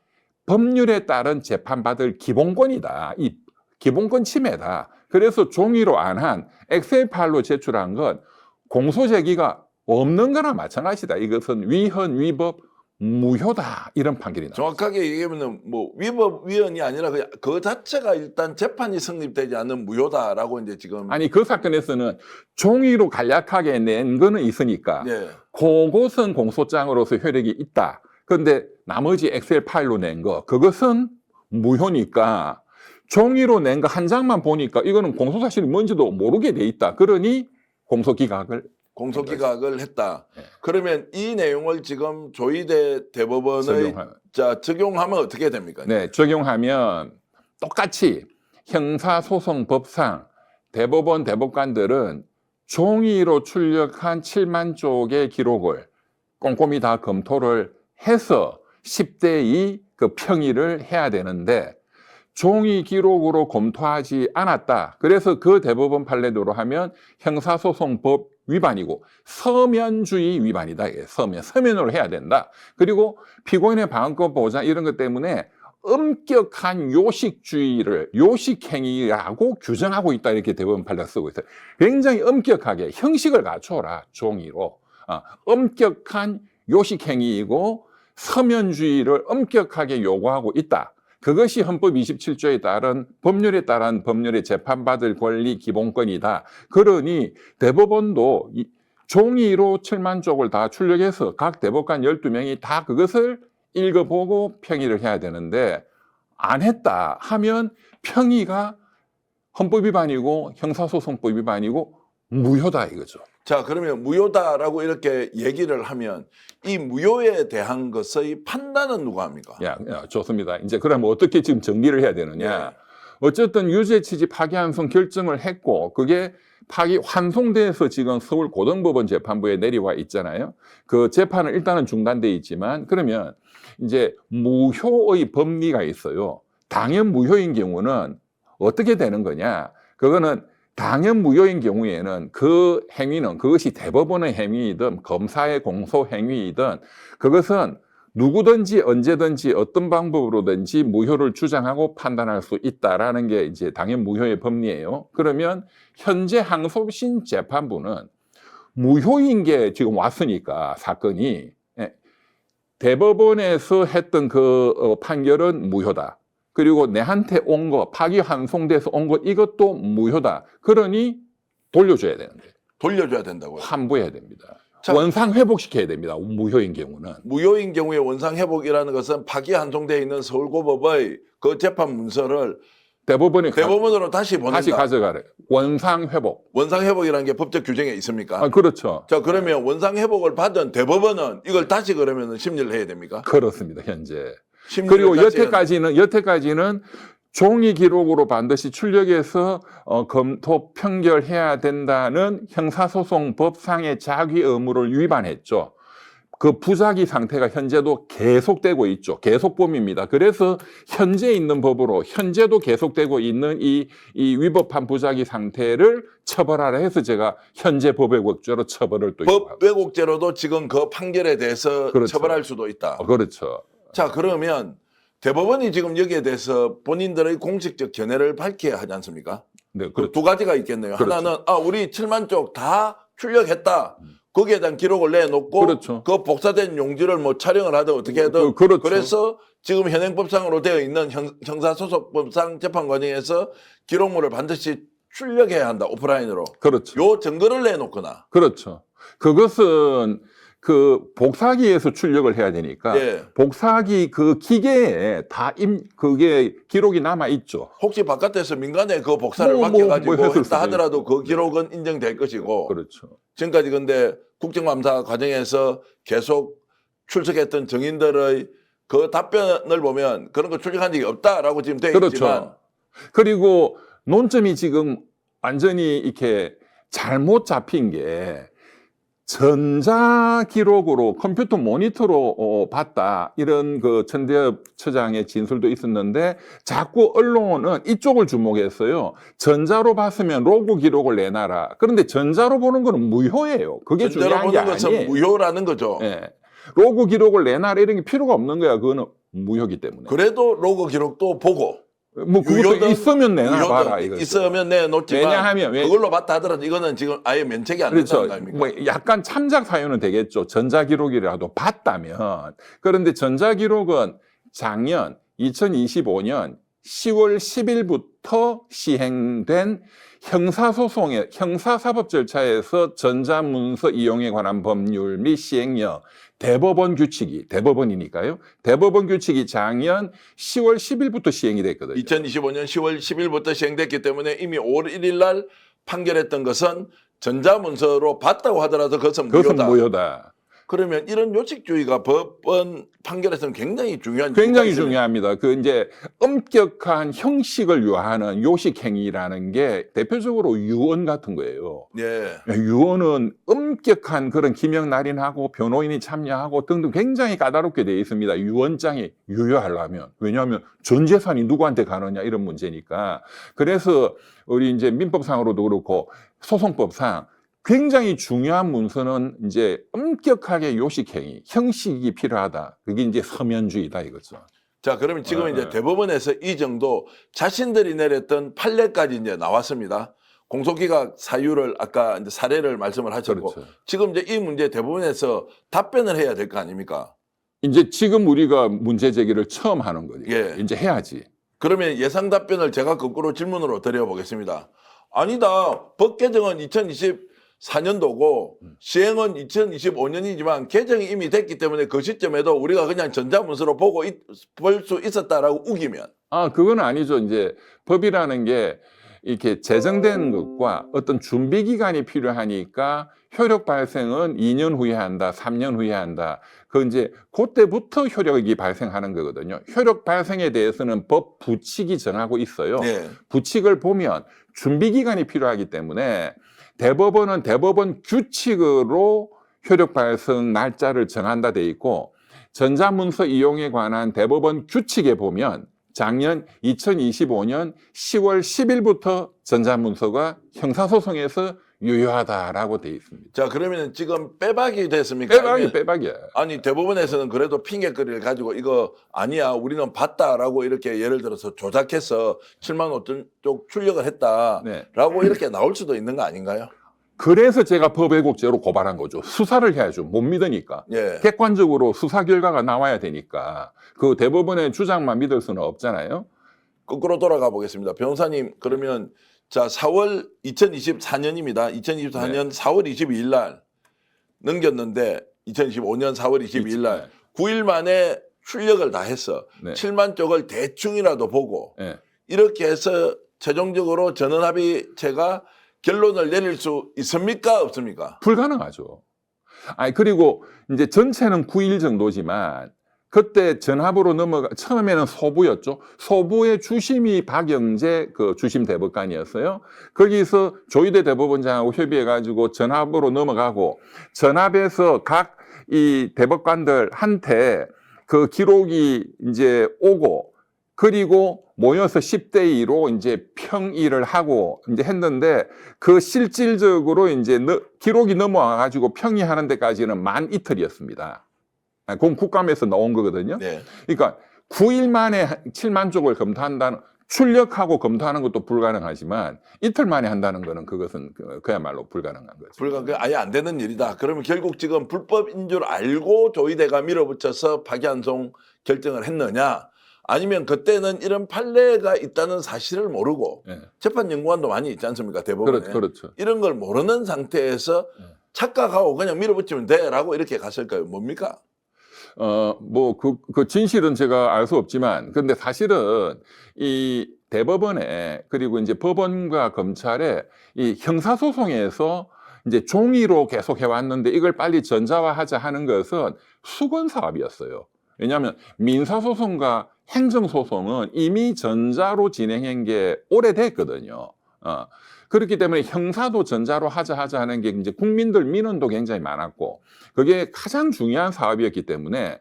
법률에 따른 재판받을 기본권이다. 이 기본권 침해다. 그래서 종이로 안 한 엑셀 파일로 제출한 건 공소 제기가 없는 거나 마찬가지다. 이것은 위헌, 위법, 무효다. 이런 판결이 나왔습니다. 정확하게 얘기하면 뭐 위법 위헌이 아니라 그 자체가 일단 재판이 성립되지 않는 무효다라고 이제 지금 아니 그 사건에서는 종이로 간략하게 낸 거는 있으니까 예. 그것은 공소장으로서 효력이 있다. 그런데 나머지 엑셀 파일로 낸 거 그것은 무효니까 종이로 낸 거 한 장만 보니까 이거는 공소사실이 뭔지도 모르게 돼 있다. 그러니 공소기각을 했다. 그러면 이 내용을 지금 조희대 대법원의 적용하면 어떻게 됩니까? 네, 적용하면 똑같이 형사소송법상 대법원 대법관들은 종이로 출력한 7만 쪽의 기록을 꼼꼼히 다 검토를 해서 10대 2 그 평의를 해야 되는데 종이 기록으로 검토하지 않았다. 그래서 그 대법원 판례대로 하면 형사소송법 위반이고 서면주의 위반이다. 서면으로 해야 된다. 그리고 피고인의 방어권 보장 이런 것 때문에 엄격한 요식주의를 요식행위라고 규정하고 있다. 이렇게 대법원 판례가 쓰고 있어요. 굉장히 엄격하게 형식을 갖춰라. 종이로. 엄격한 요식행위이고 서면주의를 엄격하게 요구하고 있다. 그것이 헌법 27조에 따른 법률에 따른 법률에 재판받을 권리 기본권이다. 그러니 대법원도 종이로 7만 쪽을 다 출력해서 각 대법관 12명이 다 그것을 읽어보고 평의를 해야 되는데 안 했다 하면 평의가 헌법 위반이고 형사소송법 위반이고 무효다 이거죠. 자, 그러면 무효다라고 이렇게 얘기를 하면 이 무효에 대한 것의 판단은 누가 합니까? 좋습니다. 이제 그러면 어떻게 지금 정리를 해야 되느냐? 어쨌든 유죄 취지 파기환송 결정을 했고 그게 환송돼서 지금 서울고등법원 재판부에 내려와 있잖아요. 그 재판은 일단은 중단돼 있지만 그러면 이제 무효의 법리가 있어요. 당연 무효인 경우는 어떻게 되는 거냐? 그거는 당연 무효인 경우에는 그 행위는 그것이 대법원의 행위이든 검사의 공소 행위이든 그것은 누구든지 언제든지 어떤 방법으로든지 무효를 주장하고 판단할 수 있다라는 게 이제 당연 무효의 법리예요. 그러면 현재 항소심 재판부는 무효인 게 지금 왔으니까 사건이 대법원에서 했던 그 판결은 무효다. 그리고 내한테 온 거 파기환송돼서 온 거 이것도 무효다. 그러니 돌려줘야 되는데. 돌려줘야 된다고요? 환부해야 됩니다. 자, 원상 회복시켜야 됩니다. 무효인 경우는. 무효인 경우에 원상 회복이라는 것은 파기환송되어 있는 서울고법의 그 재판 문서를 대법원으로 다시 보낸다. 다시 가져가래. 원상 회복. 원상 회복이라는 게 법적 규정에 있습니까? 그렇죠. 자, 그러면 원상 회복을 받은 대법원은 이걸 다시 그러면 심리를 해야 됩니까? 그렇습니다. 현재. 심리를 그리고 다시 여태까지는 종이 기록으로 반드시 출력해서 검토 평결해야 된다는 형사소송법상의 자기 의무를 위반했죠. 그 부작위 상태가 현재도 계속되고 있죠. 계속범입니다. 그래서 현재 있는 법으로 현재도 계속되고 있는 이 위법한 부작위 상태를 처벌하라 해서 제가 현재 법왜곡죄로 처벌을 또 법왜곡죄로도 지금 그 판결에 대해서 그렇죠. 처벌할 수도 있다. 그렇죠. 자, 그러면 대법원이 지금 여기에 대해서 본인들의 공식적 견해를 밝혀야 하지 않습니까? 네, 그 두 가지가 있겠네요. 그렇죠. 하나는 우리 7만 쪽 다 출력했다. 거기에 대한 기록을 내놓고 그렇죠. 그 복사된 용지를 뭐 촬영을 하든 어떻게 하든 그렇죠. 그래서 지금 현행법상으로 되어 있는 형사소송법상 재판 과정에서 기록물을 반드시 출력해야 한다. 오프라인으로. 그렇죠. 요 증거를 내놓거나. 그렇죠. 그것은 그 복사기에서 출력을 해야 되니까 예. 복사기 그 기계에 다 그게 기록이 남아 있죠. 혹시 바깥에서 민간에 그 복사를 뭐 맡겨가지고 했을 수도 했다 하더라도 있고. 그 기록은 인정될 것이고. 그렇죠. 지금까지 근데 국정감사 과정에서 계속 출석했던 증인들의 그 답변을 보면 그런 거 출력한 적이 없다라고 지금 되어 그렇죠. 있지만. 그리고 논점이 지금 완전히 이렇게 잘못 잡힌 게 전자 기록으로 컴퓨터 모니터로 봤다 이런 그 천대엽 처장의 진술도 있었는데 자꾸 언론은 이쪽을 주목했어요. 전자로 봤으면 로그 기록을 내놔라. 그런데 전자로 보는 거는 무효예요. 그게 중요한 게 보는 것은 아니에요. 무효라는 거죠. 예. 로그 기록을 내놔라 이런 게 필요가 없는 거야. 그거는 무효기 때문에. 그래도 로그 기록도 보고. 뭐 그것도 있으면 내놔봐라 이거. 있으면 내놓지만 왜냐하면 그걸로 봤다 하더라도 이거는 지금 아예 면책이 안 그렇죠. 된다는 거 아닙니까? 뭐 약간 참작 사유는 되겠죠. 전자기록이라도 봤다면. 그런데 전자기록은 작년 2025년 10월 10일부터 시행된 형사소송의 형사사법 절차에서 전자문서 이용에 관한 법률 및 시행령 대법원 규칙이 대법원이니까요. 대법원 규칙이 작년 10월 10일부터 시행이 됐거든요. 2025년 10월 10일부터 시행됐기 때문에 이미 5월 1일 날 판결했던 것은 전자문서로 봤다고 하더라도 그것은 무효다. 그러면 이런 요직주의가 법원 판결에서는 굉장히 중요한 굉장히 중요합니다. 그 이제 엄격한 형식을 유하는 요식 행위라는 게 대표적으로 유언 같은 거예요. 예. 유언은 엄격한 그런 기명 날인하고 변호인이 참여하고 등등 굉장히 까다롭게 되어 있습니다. 유언장이 유효하려면. 왜냐하면 전 재산이 누구한테 가느냐 이런 문제니까. 그래서 우리 이제 민법상으로도 그렇고 소송법상 굉장히 중요한 문서는 이제 엄격하게 요식행위, 형식이 필요하다. 그게 이제 서면주의다 이거죠. 자, 그러면 지금 이제 대법원에서 이 정도 자신들이 내렸던 판례까지 이제 나왔습니다. 공소기각 사유를 아까 이제 사례를 말씀을 하셨고 그렇죠. 지금 이제 이 문제 대법원에서 답변을 해야 될 거 아닙니까? 이제 지금 우리가 문제 제기를 처음 하는 거니까 예. 이제 해야지. 그러면 예상 답변을 제가 거꾸로 질문으로 드려보겠습니다. 아니다. 법 개정은 2024년도고 시행은 2025년이지만 개정이 이미 됐기 때문에 그 시점에도 우리가 그냥 전자문서로 볼 수 있었다라고 우기면. 그건 아니죠. 이제 법이라는 게 이렇게 제정된 것과 어떤 준비 기간이 필요하니까 효력 발생은 2년 후에 한다, 3년 후에 한다. 그 이제 그때부터 효력이 발생하는 거거든요. 효력 발생에 대해서는 법 부칙이 정하고 있어요. 네. 부칙을 보면 준비 기간이 필요하기 때문에 대법원은 대법원 규칙으로 효력 발생 날짜를 정한다 돼 있고 전자문서 이용에 관한 대법원 규칙에 보면 작년 2025년 10월 10일부터 전자문서가 형사소송에서 유효하다라고 돼 있습니다. 자, 그러면 지금 빼박이 됐습니까? 빼박이야. 아니, 대법원에서는 그래도 핑계거리를 가지고 이거 아니야, 우리는 봤다라고 이렇게 예를 들어서 조작해서 7만 5천 쪽 출력을 했다라고 이렇게 나올 수도 있는 거 아닌가요? 그래서 제가 법왜곡죄로 고발한 거죠. 수사를 해야죠. 못 믿으니까. 예. 객관적으로 수사 결과가 나와야 되니까. 그 대법원의 주장만 믿을 수는 없잖아요. 거꾸로 돌아가 보겠습니다. 변호사님, 그러면 자, 4월 2024년입니다. 2024년 4월 22일 날 넘겼는데 2025년 4월 22일 날 9일 만에 출력을 다 했어. 7만 쪽을 대충이라도 보고 이렇게 해서 최종적으로 전원합의체가 결론을 내릴 수 있습니까? 없습니까? 불가능하죠. 아니, 그리고 이제 전체는 9일 정도지만 그때 전합으로 처음에는 소부였죠. 소부의 주심이 박영재 그 주심 대법관이었어요. 거기서 조희대 대법원장하고 협의해가지고 전합으로 넘어가고 전합에서 각 이 대법관들한테 그 기록이 이제 오고 그리고 모여서 10대 2로 이제 평의를 하고 이제 했는데 그 실질적으로 이제 기록이 넘어와 가지고 평의하는 데까지는 만 이틀이었습니다. 그건 국감에서 나온 거거든요. 네. 그러니까 9일 만에 7만 쪽을 검토한다는 출력하고 검토하는 것도 불가능하지만 이틀 만에 한다는 거는 그것은 그야말로 불가능한 거죠. 아예 안 되는 일이다. 그러면 결국 지금 불법인 줄 알고 조희대가 밀어붙여서 파기환송 결정을 했느냐? 아니면 그때는 이런 판례가 있다는 사실을 모르고 재판연구관도 많이 있지 않습니까? 대법원에. 그렇죠. 이런 걸 모르는 상태에서 착각하고 그냥 밀어붙이면 돼라고 이렇게 갔을까요? 뭡니까? 그 진실은 제가 알 수 없지만, 근데 사실은 이 대법원에 그리고 이제 법원과 검찰에 이 형사소송에서 이제 종이로 계속 해왔는데 이걸 빨리 전자화하자 하는 것은 수건 사업이었어요. 왜냐하면 민사소송과 행정소송은 이미 전자로 진행한 게 오래됐거든요. 그렇기 때문에 형사도 전자로 하자 하는 게 이제 국민들 민원도 굉장히 많았고 그게 가장 중요한 사업이었기 때문에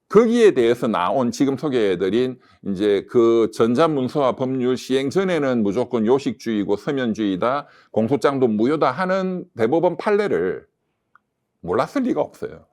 거기에 대해서 나온 지금 소개해드린 이제 그 전자문서화 법률 시행 전에는 무조건 요식주의고 서면주의다, 공소장도 무효다 하는 대법원 판례를 몰랐을 리가 없어요.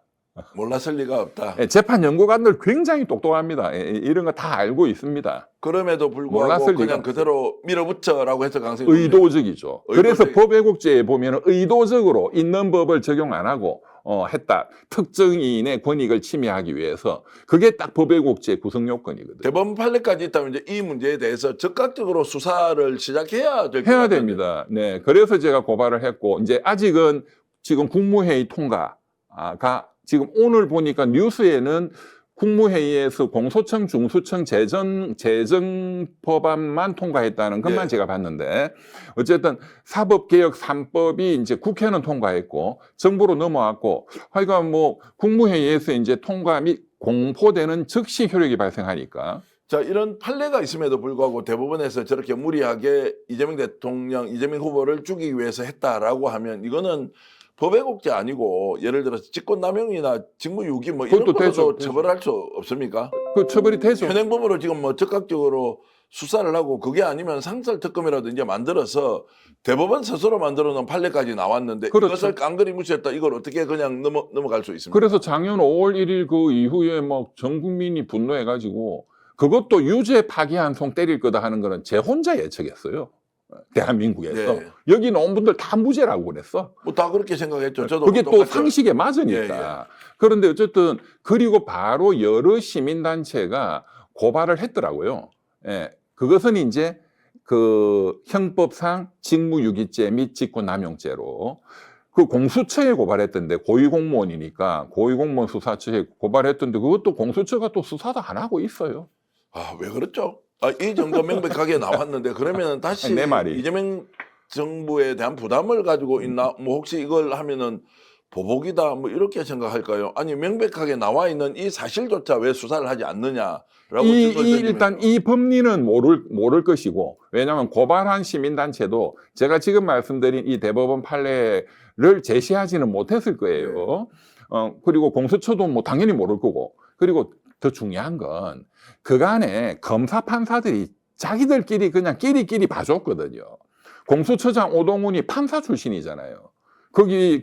몰랐을 리가 없다. 재판 연구관들 굉장히 똑똑합니다. 이런 거 다 알고 있습니다. 그럼에도 불구하고 그냥 그대로 밀어붙여라고 해서 강성이 의도적이죠. 그래서 법왜곡죄에 보면 의도적으로 있는 법을 적용 안 하고 했다. 특정인의 권익을 침해하기 위해서 그게 딱 법왜곡죄 구성 요건이거든요. 대법원 판례까지 있다면 이제 이 문제에 대해서 적극적으로 수사를 시작해야 될 것 해야 같은데. 됩니다. 네, 그래서 제가 고발을 했고 이제 아직은 지금 국무회의 통과가 지금 오늘 보니까 뉴스에는 국무회의에서 공소청, 중수청 제정 법안만 통과했다는 것만 제가 봤는데 어쨌든 사법개혁 3법이 이제 국회는 통과했고 정부로 넘어왔고 하여간 뭐 국무회의에서 이제 통과 및 공포되는 즉시 효력이 발생하니까 자, 이런 판례가 있음에도 불구하고 대법원에서 저렇게 무리하게 이재명 대통령, 이재명 후보를 죽이기 위해서 했다라고 하면 이거는 법왜곡죄 아니고 예를 들어서 직권남용이나 직무유기 뭐 이런 것도 처벌할 수 없습니까? 그 처벌이 되죠. 현행범으로 지금 뭐 적극적으로 수사를 하고 그게 아니면 상설특검이라도 이제 만들어서 대법원 스스로 만들어 놓은 판례까지 나왔는데 이것을 깡그리 무시했다. 이걸 어떻게 그냥 넘어갈 수 있습니까? 그래서 작년 5월 1일 그 이후에 뭐 전 국민이 분노해가지고 그것도 유죄 파기환송 때릴 거다 하는 거는 제 혼자 예측했어요. 대한민국에서 여기 나온 분들 다 무죄라고 그랬어. 뭐 다 그렇게 생각했죠. 저도 그게 또 상식에 맞으니까. 그런데 어쨌든 그리고 바로 여러 시민단체가 고발을 했더라고요. 그것은 이제 그 형법상 직무유기죄 및 직권남용죄로 그 공수처에 고발했던데 고위공무원이니까 고위공무원 수사처에 고발했던데 그것도 공수처가 또 수사도 안 하고 있어요. 아, 왜 그렇죠? 이 정도 명백하게 나왔는데 그러면 다시 내 말이. 이재명 정부에 대한 부담을 가지고 있나? 뭐 혹시 이걸 하면은 보복이다 뭐 이렇게 생각할까요? 아니 명백하게 나와 있는 이 사실조차 왜 수사를 하지 않느냐라고 일단 이 법리는 모를 것이고, 왜냐하면 고발한 시민단체도 제가 지금 말씀드린 이 대법원 판례를 제시하지는 못했을 거예요. 그리고 공수처도 뭐 당연히 모를 거고, 그리고 더 중요한 건 그간에 검사 판사들이 자기들끼리 그냥 끼리끼리 봐줬거든요. 공수처장 오동훈이 판사 출신이잖아요. 거기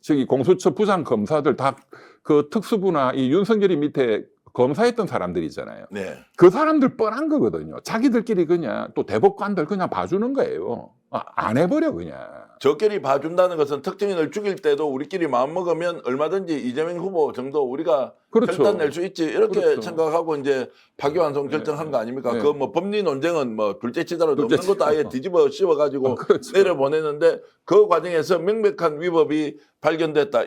저기 공수처 부장 검사들 다 그 특수부나 이 윤석열이 밑에 검사했던 사람들이잖아요. 네. 그 사람들 뻔한 거거든요. 자기들끼리 그냥 또 대법관들 그냥 봐주는 거예요. 안 해버려 그냥. 저끼리 봐준다는 것은 특정인을 죽일 때도 우리끼리 마음먹으면 얼마든지 이재명 후보 정도 우리가 그렇죠. 결단 낼 수 있지 이렇게 그렇죠. 생각하고 이제 파기환송 결정한 거 아닙니까? 네. 그 뭐 법리 논쟁은 뭐 둘째 치더라도 없는 둘째 것도 아예 뒤집어 씌워가지고 그렇죠. 내려보내는데 그 과정에서 명백한 위법이 발견됐다.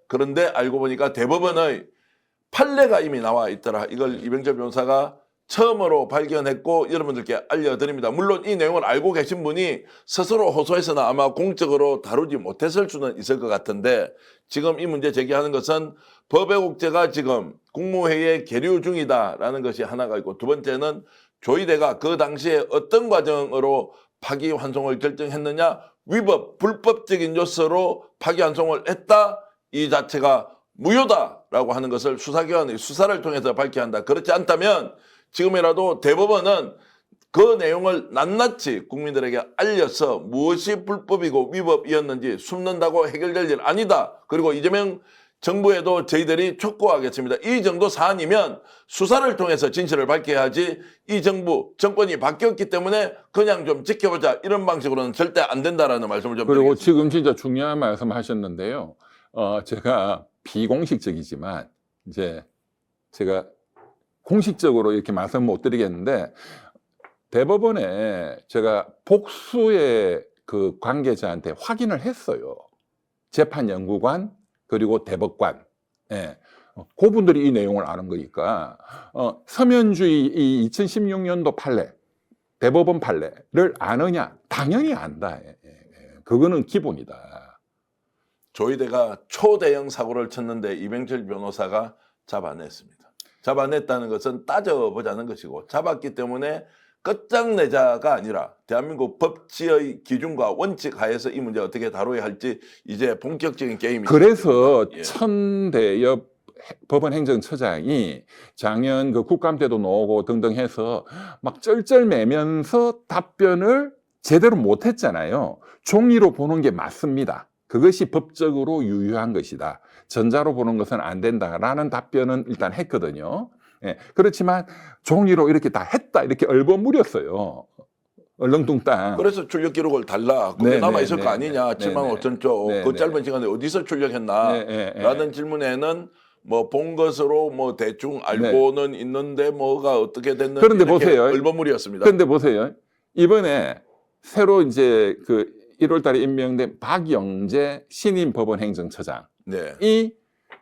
그런데 알고 보니까 대법원의 판례가 이미 나와 있더라. 이걸 이병철 변호사가 처음으로 발견했고 여러분들께 알려드립니다. 물론 이 내용을 알고 계신 분이 스스로 호소해서는 아마 공적으로 다루지 못했을 수는 있을 것 같은데 지금 이 문제 제기하는 것은 법외국제가 지금 국무회의에 계류 중이다라는 것이 하나가 있고 두 번째는 조희대가 그 당시에 어떤 과정으로 파기환송을 결정했느냐 위법, 불법적인 요소로 파기환송을 했다 이 자체가 무효다라고 하는 것을 수사기관의 수사를 통해서 밝혀야 한다. 그렇지 않다면 지금이라도 대법원은 그 내용을 낱낱이 국민들에게 알려서 무엇이 불법이고 위법이었는지 숨는다고 해결될 일 아니다. 그리고 이재명 정부에도 저희들이 촉구하겠습니다. 이 정도 사안이면 수사를 통해서 진실을 밝혀야 하지 이 정권이 바뀌었기 때문에 그냥 좀 지켜보자 이런 방식으로는 절대 안 된다라는 말씀을 좀 그리고 드리겠습니다. 지금 진짜 중요한 말씀 하셨는데요. 제가 비공식적이지만 이제 제가 공식적으로 이렇게 말씀 못 드리겠는데 대법원에 제가 복수의 그 관계자한테 확인을 했어요. 재판연구관 그리고 대법관. 예. 그분들이 이 내용을 아는 거니까 서면주의 이 2016년도 판례, 대법원 판례를 아느냐? 당연히 안다. 그거는 기본이다. 조희대가 초대형 사고를 쳤는데 이병철 변호사가 잡아냈습니다. 잡아냈다는 것은 따져보자는 것이고 잡았기 때문에 끝장내자가 아니라 대한민국 법치의 기준과 원칙 하에서 이 문제 어떻게 다뤄야 할지 이제 본격적인 게임이 그래서 예. 천대엽 법원행정처장이 작년 그 국감 때도 나오고 등등 해서 막 쩔쩔매면서 답변을 제대로 못했잖아요. 종이로 보는 게 맞습니다. 그것이 법적으로 유효한 것이다. 전자로 보는 것은 안 된다라는 답변은 일단 했거든요. 예, 그렇지만 종이로 이렇게 다 했다 이렇게 얼버무렸어요. 얼렁뚱땅. 그래서 출력 기록을 달라. 그게 남아있을 거 아니냐. 7만 5천 조. 그 짧은 시간에 어디서 출력했나. 라는 질문에는 뭐 본 것으로 뭐 대충 알고는 있는데 뭐가 어떻게 됐는지 그런데 보세요. 얼버무리였습니다. 그런데 보세요. 이번에 새로 이제 그 1월 달에 임명된 박영재 신임 법원행정처장. 네. 이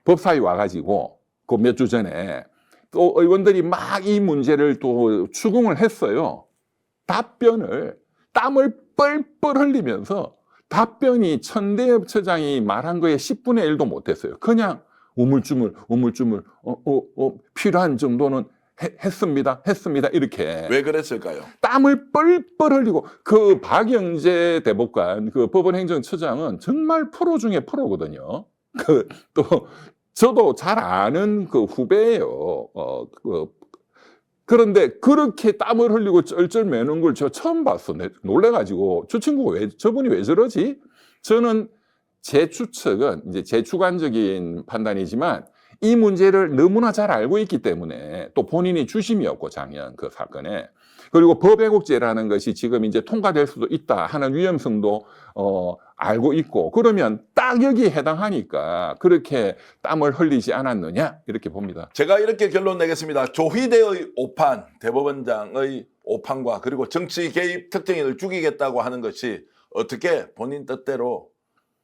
법사위 와가지고 그 몇 주 전에 또 의원들이 막 이 문제를 또 추궁을 했어요. 답변을 땀을 뻘뻘 흘리면서 답변이 천대엽 처장이 말한 거에 10분의 1도 못했어요. 그냥 우물쭈물 필요한 정도는 했습니다 이렇게. 왜 그랬을까요? 땀을 뻘뻘 흘리고 그 박영재 대법관 그 법원행정처장은 정말 프로 중에 프로거든요. 그 또 저도 잘 아는 그 후배예요. 그런데 그렇게 땀을 흘리고 쩔쩔매는 걸 저 처음 봤어. 놀래가지고 저 친구가 저분이 왜 저러지? 저는 제 추측은 이제 제 주관적인 판단이지만 이 문제를 너무나 잘 알고 있기 때문에 또 본인이 주심이었고 작년 그 사건에 그리고 법외국제라는 것이 지금 이제 통과될 수도 있다 하는 위험성도 알고 있고 그러면 딱 여기에 해당하니까 그렇게 땀을 흘리지 않았느냐 이렇게 봅니다. 제가 이렇게 결론 내겠습니다. 조희대의 오판, 대법원장의 오판과 그리고 정치 개입 특정인을 죽이겠다고 하는 것이 어떻게 본인 뜻대로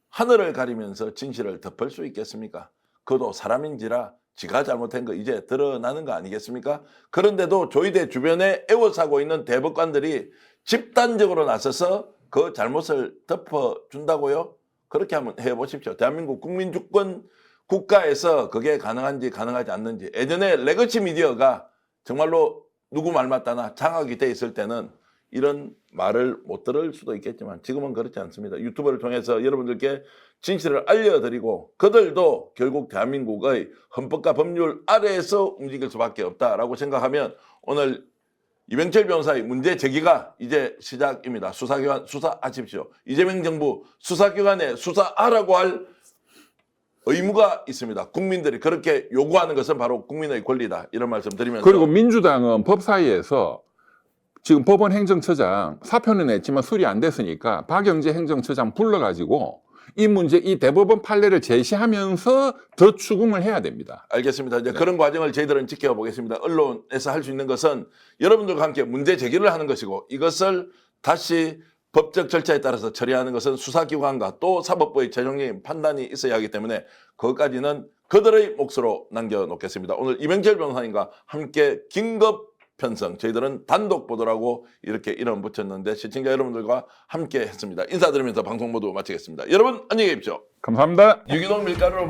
하늘을 가리면서 진실을 덮을 수 있겠습니까? 그도 사람인지라 지가 잘못한 거 이제 드러나는 거 아니겠습니까? 그런데도 조희대 주변에 애워싸고 있는 대법관들이 집단적으로 나서서 그 잘못을 덮어준다고요? 그렇게 한번 해보십시오. 대한민국 국민주권 국가에서 그게 가능한지 가능하지 않는지. 예전에 레거시 미디어가 정말로 누구 말 맞다나 장악이 돼 있을 때는 이런 말을 못 들을 수도 있겠지만 지금은 그렇지 않습니다. 유튜브를 통해서 여러분들께 진실을 알려드리고 그들도 결국 대한민국의 헌법과 법률 아래에서 움직일 수밖에 없다라고 생각하면 오늘 이병철 변호사의 문제 제기가 이제 시작입니다. 수사기관 수사하십시오. 이재명 정부 수사기관에 수사하라고 할 의무가 있습니다. 국민들이 그렇게 요구하는 것은 바로 국민의 권리다. 이런 말씀 드리면서 그리고 민주당은 법사위에서 지금 법원 행정처장 사표는 냈지만 수리 안 됐으니까 박영재 행정처장 불러가지고 이 문제, 이 대법원 판례를 제시하면서 더 추궁을 해야 됩니다. 알겠습니다. 이제 그런 과정을 저희들은 지켜보겠습니다. 언론에서 할 수 있는 것은 여러분들과 함께 문제 제기를 하는 것이고 이것을 다시 법적 절차에 따라서 처리하는 것은 수사기관과 또 사법부의 최종적인 판단이 있어야 하기 때문에 그것까지는 그들의 몫으로 남겨놓겠습니다. 오늘 이병철 변호사님과 함께 긴급 편성, 저희들은 단독 보도라고 이렇게 이름 붙였는데 시청자 여러분들과 함께 했습니다. 인사드리면서 방송 모두 마치겠습니다. 여러분 안녕히 계십시오. 감사합니다. 유기농 밀가루로